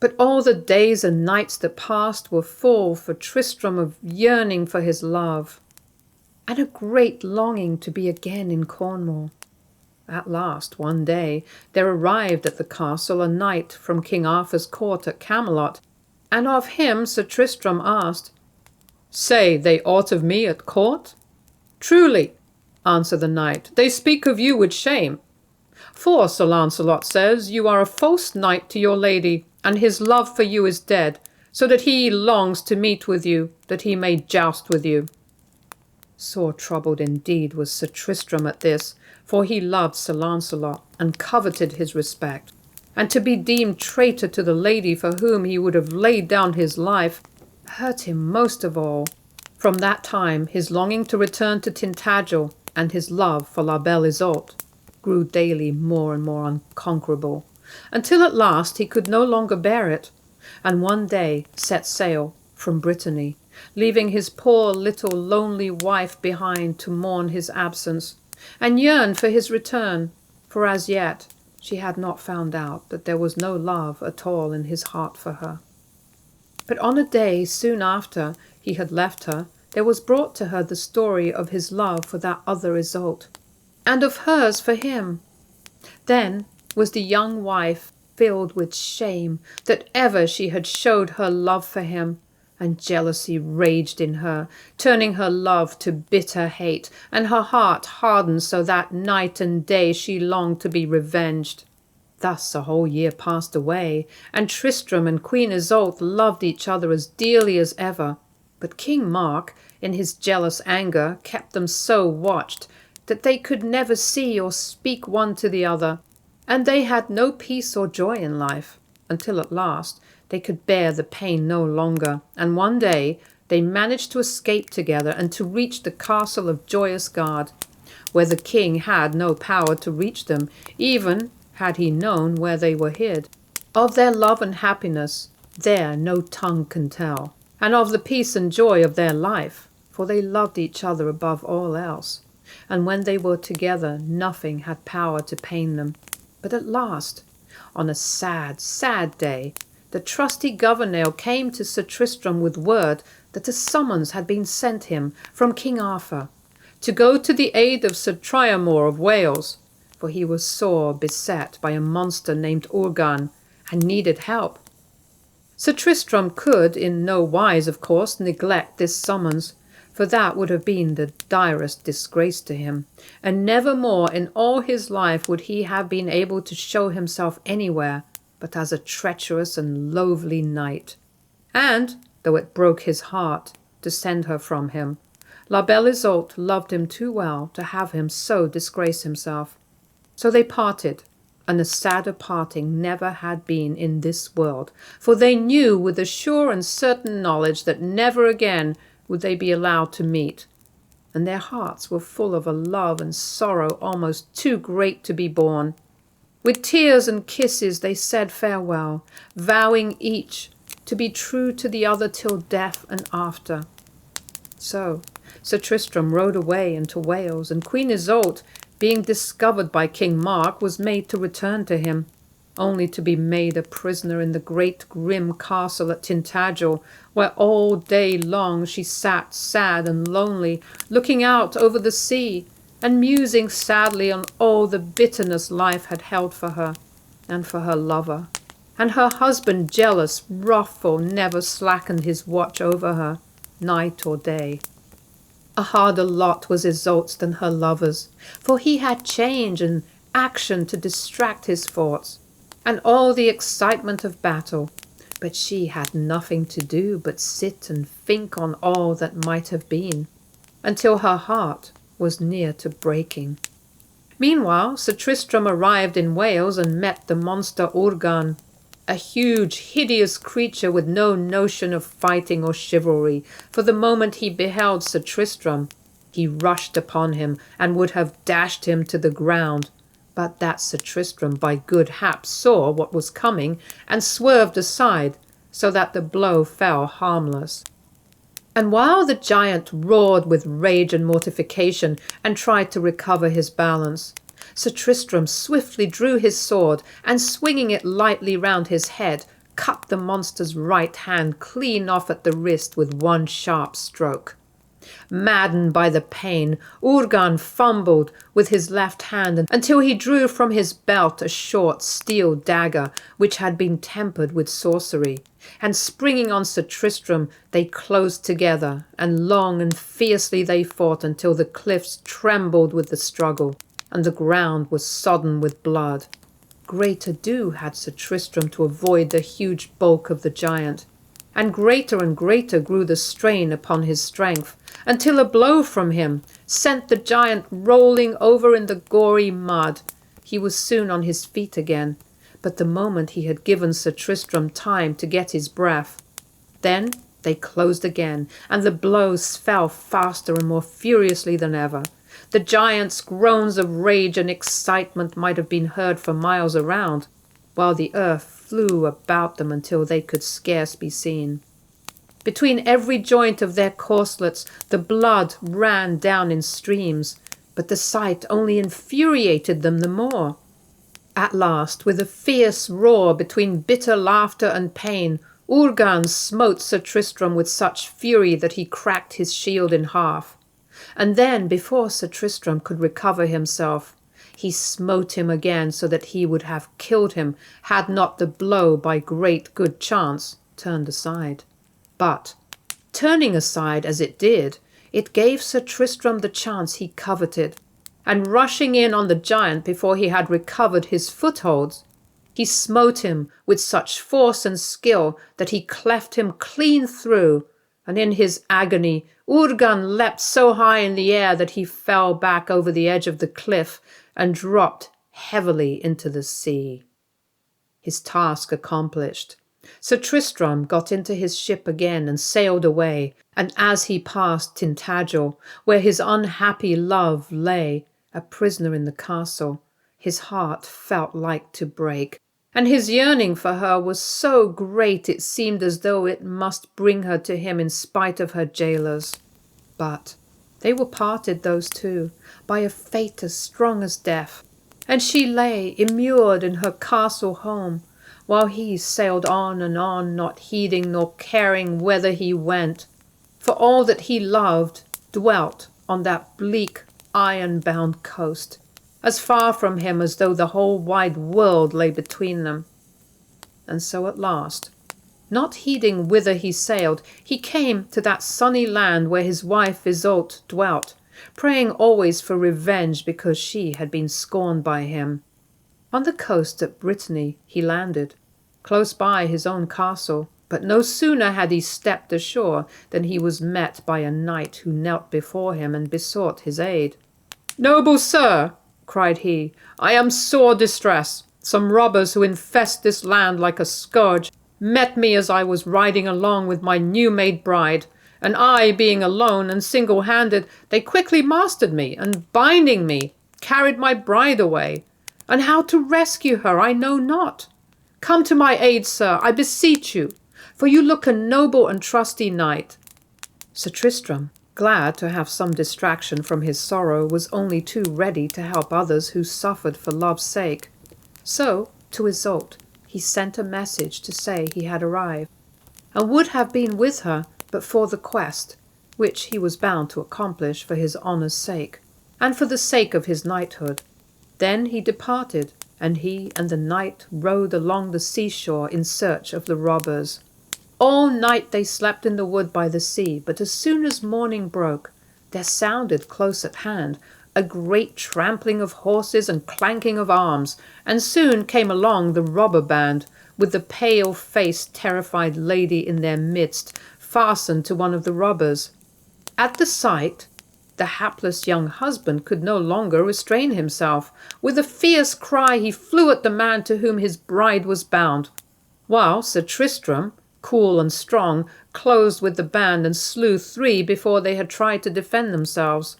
But all the days and nights that passed were full for Tristram of yearning for his love, and a great longing to be again in Cornwall. At last, one day, there arrived at the castle a knight from King Arthur's court at Camelot, and of him Sir Tristram asked, "Say they aught of me at court?" "Truly," answered the knight, "they speak of you with shame. For Sir Launcelot says you are a false knight to your lady, and his love for you is dead, so that he longs to meet with you, that he may joust with you." Sore troubled indeed was Sir Tristram at this, for he loved Sir Launcelot, and coveted his respect, and to be deemed traitor to the lady for whom he would have laid down his life hurt him most of all. From that time his longing to return to Tintagel and his love for La Belle Isoult grew daily more and more unconquerable, until at last he could no longer bear it, and one day set sail from Brittany, leaving his poor little lonely wife behind to mourn his absence, and yearn for his return, for as yet she had not found out that there was no love at all in his heart for her. But on a day soon after he had left her, there was brought to her the story of his love for that other Iseult, and of hers for him. Then was the young wife filled with shame that ever she had showed her love for him, and jealousy raged in her, turning her love to bitter hate, and her heart hardened so that night and day she longed to be revenged. Thus a whole year passed away, and Tristram and Queen Iseult loved each other as dearly as ever. But King Mark, in his jealous anger, kept them so watched that they could never see or speak one to the other, and they had no peace or joy in life, until at last they could bear the pain no longer, and one day they managed to escape together and to reach the castle of Joyous Gard, where the king had no power to reach them, even had he known where they were hid. Of their love and happiness there no tongue can tell, and of the peace and joy of their life, for they loved each other above all else, and when they were together nothing had power to pain them. But at last, on a sad, sad day, the trusty Gouvernail came to Sir Tristram with word that a summons had been sent him from King Arthur to go to the aid of Sir Tristram of Wales, for he was sore beset by a monster named Urgan and needed help. Sir Tristram could in no wise, of course, neglect this summons, for that would have been the direst disgrace to him, and never more in all his life would he have been able to show himself anywhere but as a treacherous and loathly knight. And, though it broke his heart to send her from him, La Belle Iseult loved him too well to have him so disgrace himself. So they parted, and a sadder parting never had been in this world, for they knew with a sure and certain knowledge that never again would they be allowed to meet, and their hearts were full of a love and sorrow almost too great to be borne. With tears and kisses they said farewell, vowing each to be true to the other till death and after. So Sir Tristram rode away into Wales, and Queen Iseult, being discovered by King Mark, was made to return to him, only to be made a prisoner in the great grim castle at Tintagel, where all day long she sat sad and lonely, looking out over the sea, and musing sadly on all the bitterness life had held for her, and for her lover, and her husband jealous, wrathful, never slackened his watch over her, night or day. A harder lot was Iseult's than her lover's, for he had change and action to distract his thoughts, and all the excitement of battle, but she had nothing to do but sit and think on all that might have been, until her heart was near to breaking. Meanwhile Sir Tristram arrived in Wales and met the monster Urgan, a huge, hideous creature with no notion of fighting or chivalry, for the moment he beheld Sir Tristram, he rushed upon him and would have dashed him to the ground, but that Sir Tristram by good hap saw what was coming and swerved aside, so that the blow fell harmless. And while the giant roared with rage and mortification and tried to recover his balance, Sir Tristram swiftly drew his sword, and swinging it lightly round his head, cut the monster's right hand clean off at the wrist with one sharp stroke. Maddened by the pain, Urgan fumbled with his left hand until he drew from his belt a short steel dagger which had been tempered with sorcery, and springing on Sir Tristram they closed together, and long and fiercely they fought until the cliffs trembled with the struggle, and the ground was sodden with blood. Great ado had Sir Tristram to avoid the huge bulk of the giant, and greater grew the strain upon his strength, until a blow from him sent the giant rolling over in the gory mud. He was soon on his feet again, but the moment he had given Sir Tristram time to get his breath. Then they closed again, and the blows fell faster and more furiously than ever. The giant's groans of rage and excitement might have been heard for miles around, while the earth flew about them until they could scarce be seen. Between every joint of their corselets the blood ran down in streams, but the sight only infuriated them the more. At last, with a fierce roar between bitter laughter and pain, Urgan smote Sir Tristram with such fury that he cracked his shield in half. And then, before Sir Tristram could recover himself, he smote him again so that he would have killed him had not the blow by great good chance turned aside. But, turning aside as it did, it gave Sir Tristram the chance he coveted, and rushing in on the giant before he had recovered his footholds, he smote him with such force and skill that he cleft him clean through, and in his agony Urgan leapt so high in the air that he fell back over the edge of the cliff and dropped heavily into the sea. His task accomplished, Sir Tristram got into his ship again and sailed away, and as he passed Tintagel, where his unhappy love lay, a prisoner in the castle, his heart felt like to break, and his yearning for her was so great it seemed as though it must bring her to him in spite of her jailers. But they were parted, those two, by a fate as strong as death, and she lay immured in her castle home, while he sailed on and on, not heeding nor caring whither he went, for all that he loved dwelt on that bleak, iron-bound coast, as far from him as though the whole wide world lay between them. And so at last, not heeding whither he sailed, he came to that sunny land where his wife Iseult dwelt, praying always for revenge because she had been scorned by him. On the coast at Brittany he landed, close by his own castle, but no sooner had he stepped ashore than he was met by a knight who knelt before him and besought his aid. "Noble sir," cried he, "I am sore distressed. Some robbers who infest this land like a scourge met me as I was riding along with my new-made bride, and I, being alone and single-handed, they quickly mastered me, and binding me, carried my bride away. And how to rescue her I know not. Come to my aid, sir, I beseech you, for you look a noble and trusty knight." Sir Tristram, glad to have some distraction from his sorrow, was only too ready to help others who suffered for love's sake. So, to Iseult, he sent a message to say he had arrived, and would have been with her but for the quest, which he was bound to accomplish for his honour's sake, and for the sake of his knighthood. Then he departed, and he and the knight rode along the seashore in search of the robbers. All night they slept in the wood by the sea, but as soon as morning broke, there sounded close at hand a great trampling of horses and clanking of arms, and soon came along the robber band, with the pale-faced, terrified lady in their midst, fastened to one of the robbers. At the sight, the hapless young husband could no longer restrain himself. With a fierce cry he flew at the man to whom his bride was bound, while Sir Tristram, cool and strong, closed with the band and slew 3 before they had tried to defend themselves.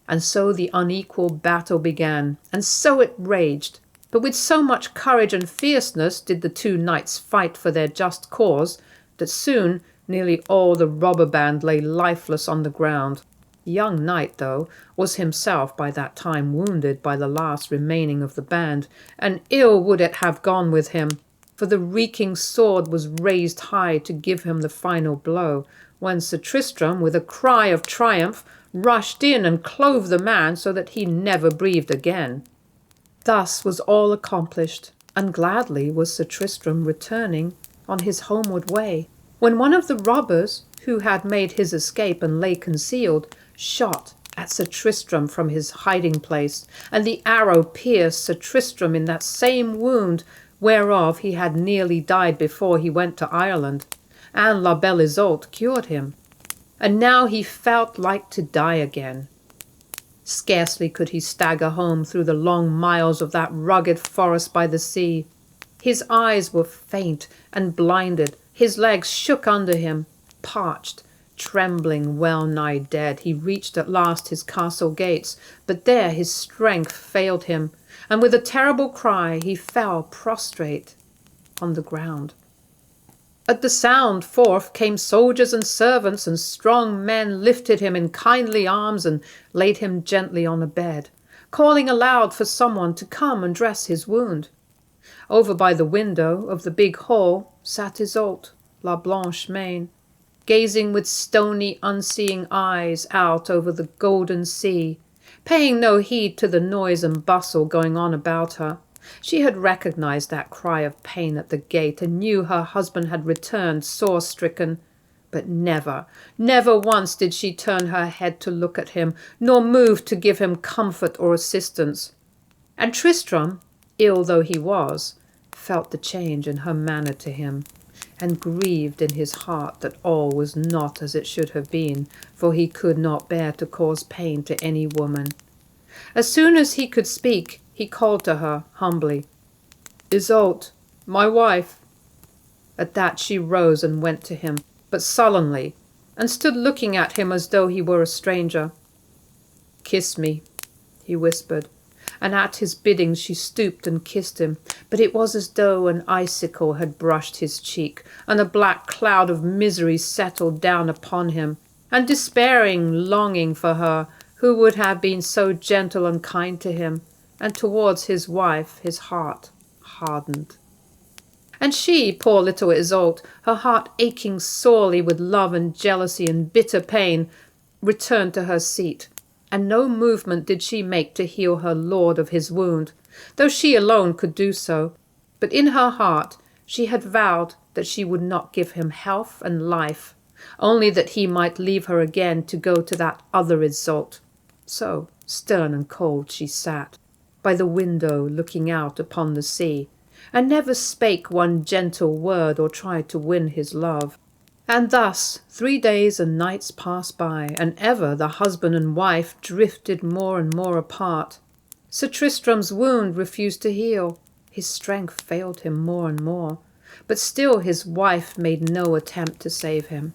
And so the unequal battle began, and so it raged. But with so much courage and fierceness did the 2 knights fight for their just cause, that soon nearly all the robber band lay lifeless on the ground. The young knight, though, was himself by that time wounded by the last remaining of the band, and ill would it have gone with him, for the reeking sword was raised high to give him the final blow, when Sir Tristram, with a cry of triumph, rushed in and clove the man so that he never breathed again. Thus was all accomplished, and gladly was Sir Tristram returning on his homeward way, when one of the robbers, who had made his escape and lay concealed, shot at Sir Tristram from his hiding-place, and the arrow pierced Sir Tristram in that same wound whereof he had nearly died before he went to Ireland, and La Belle Isolte cured him. And now he felt like to die again. Scarcely could he stagger home through the long miles of that rugged forest by the sea. His eyes were faint and blinded, his legs shook under him. Parched, trembling, well-nigh dead, he reached at last his castle gates, but there his strength failed him, and with a terrible cry he fell prostrate on the ground. At the sound forth came soldiers and servants, and strong men lifted him in kindly arms and laid him gently on a bed, calling aloud for someone to come and dress his wound. Over by the window of the big hall sat Iseult, La Blanche Main. gazing with stony, unseeing eyes out over the golden sea, paying no heed to the noise and bustle going on about her. She had recognized that cry of pain at the gate and knew her husband had returned sore-stricken. But never, never once did she turn her head to look at him, nor move to give him comfort or assistance. And Tristram, ill though he was, felt the change in her manner to him, and grieved in his heart that all was not as it should have been, for he could not bear to cause pain to any woman. As soon as he could speak, he called to her humbly, "Iseult, my wife." At that she rose and went to him, but sullenly, and stood looking at him as though he were a stranger. "Kiss me," he whispered, and at his bidding she stooped and kissed him, but it was as though an icicle had brushed his cheek, and a black cloud of misery settled down upon him, and despairing longing for her who would have been so gentle and kind to him, and towards his wife his heart hardened. And she, poor little Iseult, her heart aching sorely with love and jealousy and bitter pain, returned to her seat, and no movement did she make to heal her lord of his wound, though she alone could do so. But in her heart she had vowed that she would not give him health and life, only that he might leave her again to go to that other Iseult. So stern and cold she sat, by the window looking out upon the sea, and never spake one gentle word or tried to win his love. And thus 3 days and nights passed by, and ever the husband and wife drifted more and more apart. Sir Tristram's wound refused to heal, his strength failed him more and more, but still his wife made no attempt to save him.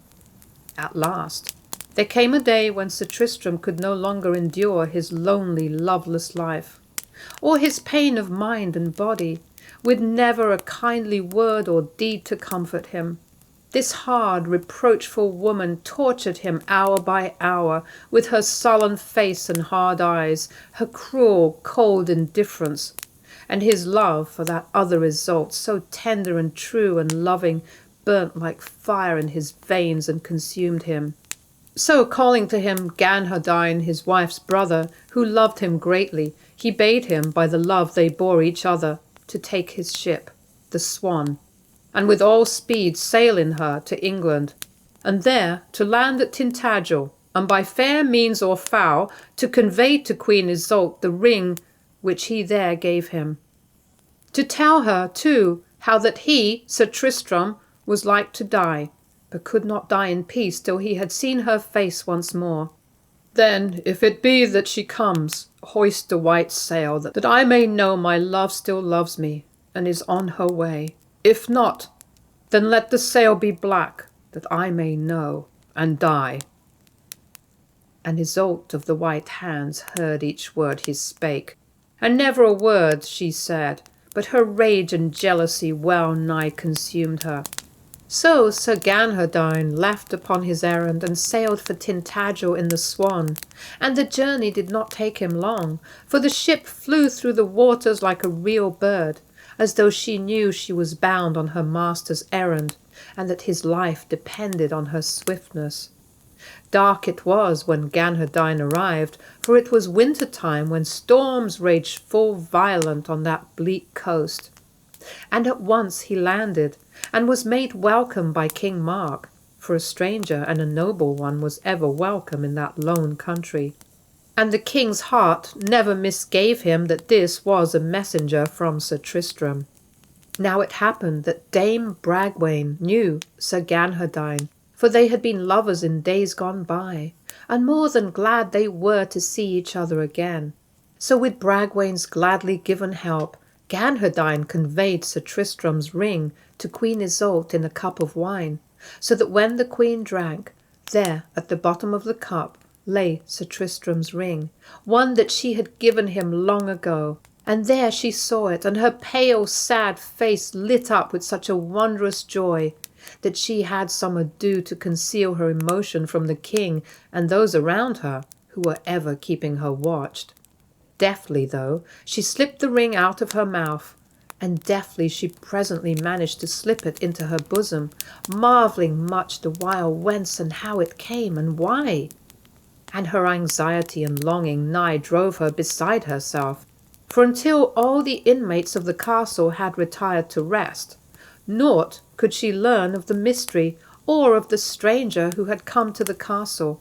At last there came a day when Sir Tristram could no longer endure his lonely, loveless life, or his pain of mind and body, with never a kindly word or deed to comfort him. This hard, reproachful woman tortured him hour by hour with her sullen face and hard eyes, her cruel, cold indifference, and his love for that other Iseult, so tender and true and loving, burnt like fire in his veins and consumed him. So calling to him Ganhardine, his wife's brother, who loved him greatly, he bade him, by the love they bore each other, to take his ship, the Swan, and with all speed sail in her to England, and there to land at Tintagel, and by fair means or foul to convey to Queen Iseult the ring which he there gave him. To tell her, too, how that he, Sir Tristram, was like to die, but could not die in peace till he had seen her face once more. Then, if it be that she comes, hoist the white sail, that I may know my love still loves me, and is on her way. If not, then let the sail be black, that I may know, and die. And Iseult of the white hands heard each word he spake, and never a word she said, but her rage and jealousy well nigh consumed her. So Sir Ganhardine left upon his errand and sailed for Tintagel in the Swan, and the journey did not take him long, for the ship flew through the waters like a real bird, as though she knew she was bound on her master's errand, and that his life depended on her swiftness. Dark it was when Ganhardine arrived, for it was winter time, when storms raged full violent on that bleak coast. And at once he landed, and was made welcome by King Mark, for a stranger and a noble one was ever welcome in that lone country. And the king's heart never misgave him that this was a messenger from Sir Tristram. Now it happened that Dame Bragwaine knew Sir Ganhardine, for they had been lovers in days gone by, and more than glad they were to see each other again. So with Bragwaine's gladly given help, Ganhardine conveyed Sir Tristram's ring to Queen Iseult in a cup of wine, so that when the queen drank, there at the bottom of the cup lay Sir Tristram's ring, one that she had given him long ago, and there she saw it, and her pale, sad face lit up with such a wondrous joy that she had some ado to conceal her emotion from the king and those around her, who were ever keeping her watched. Deftly, though, she slipped the ring out of her mouth, and deftly she presently managed to slip it into her bosom, marvelling much the while whence and how it came and why. And her anxiety and longing nigh drove her beside herself, for until all the inmates of the castle had retired to rest, naught could she learn of the mystery or of the stranger who had come to the castle.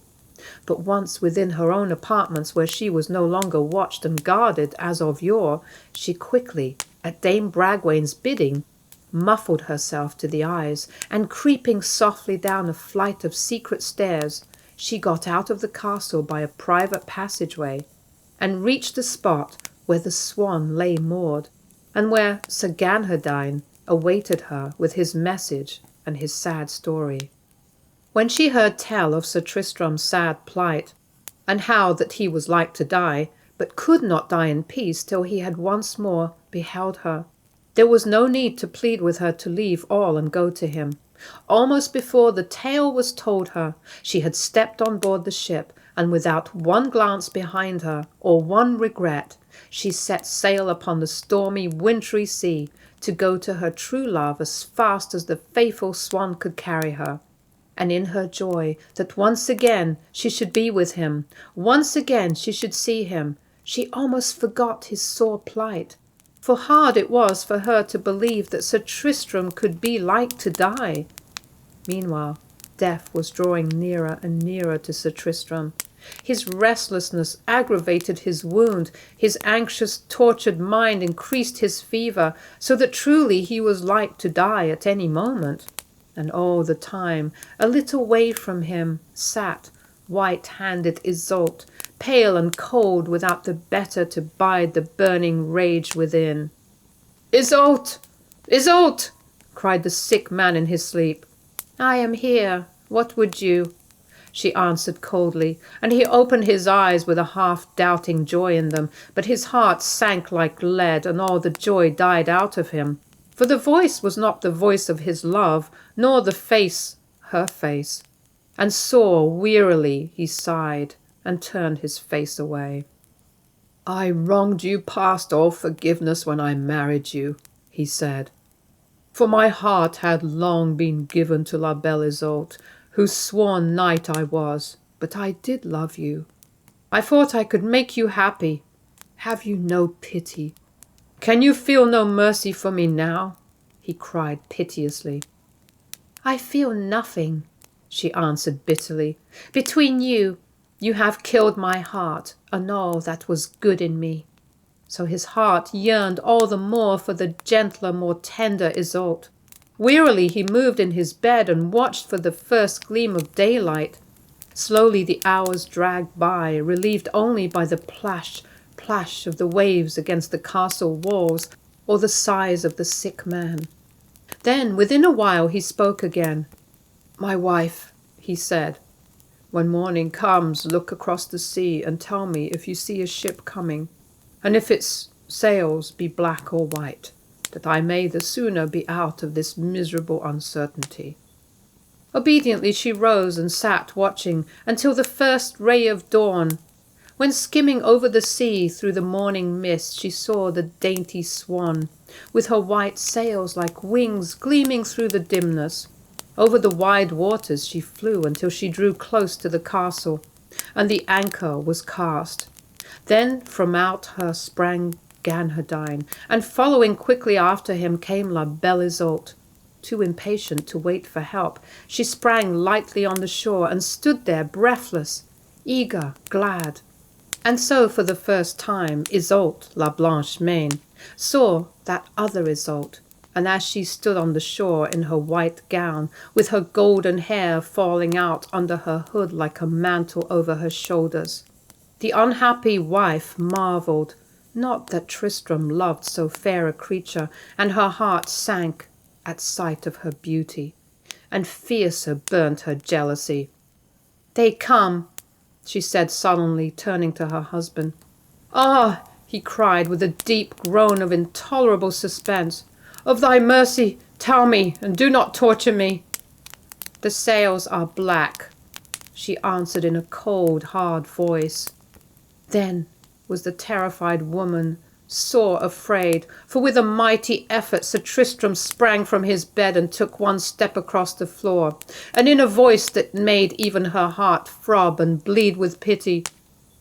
But once within her own apartments, where she was no longer watched and guarded as of yore, she quickly, at Dame Bragwain's bidding, muffled herself to the eyes, and creeping softly down a flight of secret stairs, she got out of the castle by a private passageway, and reached the spot where the swan lay moored, and where Sir Ganherdine awaited her with his message and his sad story. When she heard tell of Sir Tristram's sad plight, and how that he was like to die, but could not die in peace till he had once more beheld her, there was no need to plead with her to leave all and go to him. Almost before the tale was told her, she had stepped on board the ship, and without one glance behind her, or one regret, she set sail upon the stormy, wintry sea, to go to her true love as fast as the faithful swan could carry her. And in her joy that once again she should be with him, once again she should see him, she almost forgot his sore plight. For hard it was for her to believe that Sir Tristram could be like to die. Meanwhile, death was drawing nearer and nearer to Sir Tristram. His restlessness aggravated his wound, his anxious, tortured mind increased his fever, so that truly he was like to die at any moment. And all the time, a little way from him, sat white-handed Iseult, pale and cold, without the better to bide the burning rage within. "Iseult! Iseult!" cried the sick man in his sleep. "I am here. What would you?" she answered coldly, and he opened his eyes with a half-doubting joy in them, but his heart sank like lead, and all the joy died out of him. For the voice was not the voice of his love, nor the face her face. And sore wearily he sighed, and turned his face away. "I wronged you past all forgiveness when I married you," he said. "For my heart had long been given to La Belle Iseult, whose sworn knight I was, but I did love you. I thought I could make you happy. Have you no pity? Can you feel no mercy for me now?" he cried piteously. "I feel nothing," she answered bitterly. "Between you, you have killed my heart and all that was good in me." So his heart yearned all the more for the gentler, more tender Iseult. Wearily he moved in his bed and watched for the first gleam of daylight. Slowly the hours dragged by, relieved only by the plash, plash of the waves against the castle walls, or the sighs of the sick man. Then, within a while, he spoke again. "My wife," he said, "when morning comes, look across the sea and tell me if you see a ship coming, and if its sails be black or white, that I may the sooner be out of this miserable uncertainty." Obediently she rose and sat watching until the first ray of dawn, when skimming over the sea through the morning mist she saw the dainty swan, with her white sails like wings gleaming through the dimness. Over the wide waters she flew until she drew close to the castle, and the anchor was cast. Then from out her sprang Ganherdine, and following quickly after him came La Belle Iseult. Too impatient to wait for help, she sprang lightly on the shore and stood there breathless, eager, glad. And so for the first time Iseult, La Blanche-Main, saw that other Iseult, and as she stood on the shore in her white gown, with her golden hair falling out under her hood like a mantle over her shoulders, the unhappy wife marvelled, not that Tristram loved so fair a creature, and her heart sank at sight of her beauty, and fiercer burnt her jealousy. "They come," she said sullenly, turning to her husband. "Ah!" he cried with a deep groan of intolerable suspense. "Of thy mercy, tell me, and do not torture me." "The sails are black," she answered in a cold, hard voice. Then was the terrified woman sore afraid, for with a mighty effort Sir Tristram sprang from his bed and took one step across the floor, and in a voice that made even her heart throb and bleed with pity,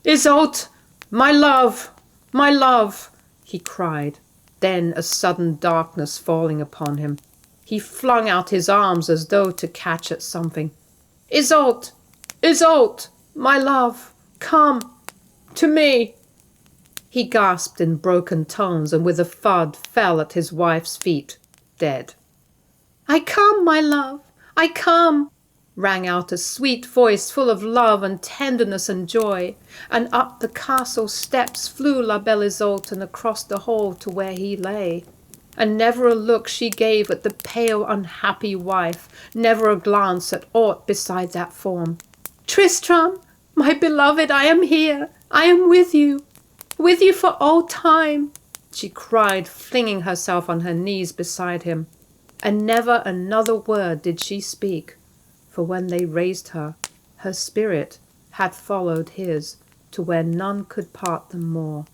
"Iseult, my love, my love!" he cried. Then a sudden darkness falling upon him, he flung out his arms as though to catch at something. "Iseult, Iseult, my love, come to me!" He gasped in broken tones, and with a thud fell at his wife's feet, dead. "I come, my love, I come!" rang out a sweet voice full of love and tenderness and joy, and up the castle steps flew La Belle Iseult and across the hall to where he lay. And never a look she gave at the pale unhappy wife, never a glance at aught beside that form. "Tristram, my beloved, I am here, I am with you for all time," she cried, flinging herself on her knees beside him. And never another word did she speak, for when they raised her, her spirit had followed his to where none could part them more.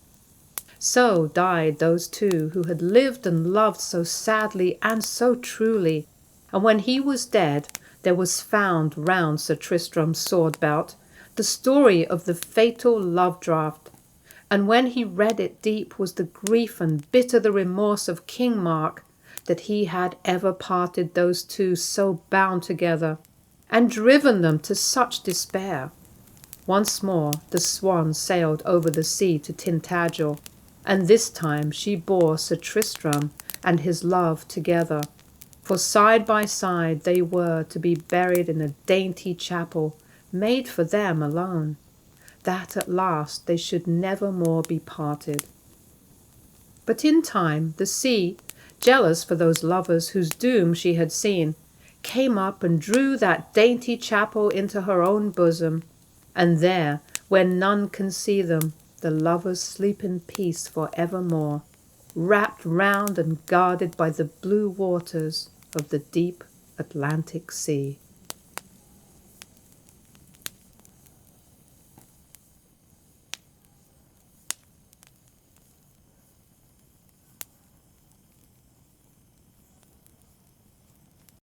So died those two who had lived and loved so sadly and so truly, and when he was dead, there was found round Sir Tristram's sword belt the story of the fatal love draught, and when he read it, deep was the grief and bitter the remorse of King Mark that he had ever parted those two so bound together, and driven them to such despair. Once more the Swan sailed over the sea to Tintagel, and this time she bore Sir Tristram and his love together, for side by side they were to be buried in a dainty chapel made for them alone, that at last they should never more be parted. But in time the sea, jealous for those lovers whose doom she had seen, came up and drew that dainty chapel into her own bosom, and there, where none can see them, the lovers sleep in peace for evermore, wrapped round and guarded by the blue waters of the deep Atlantic Sea.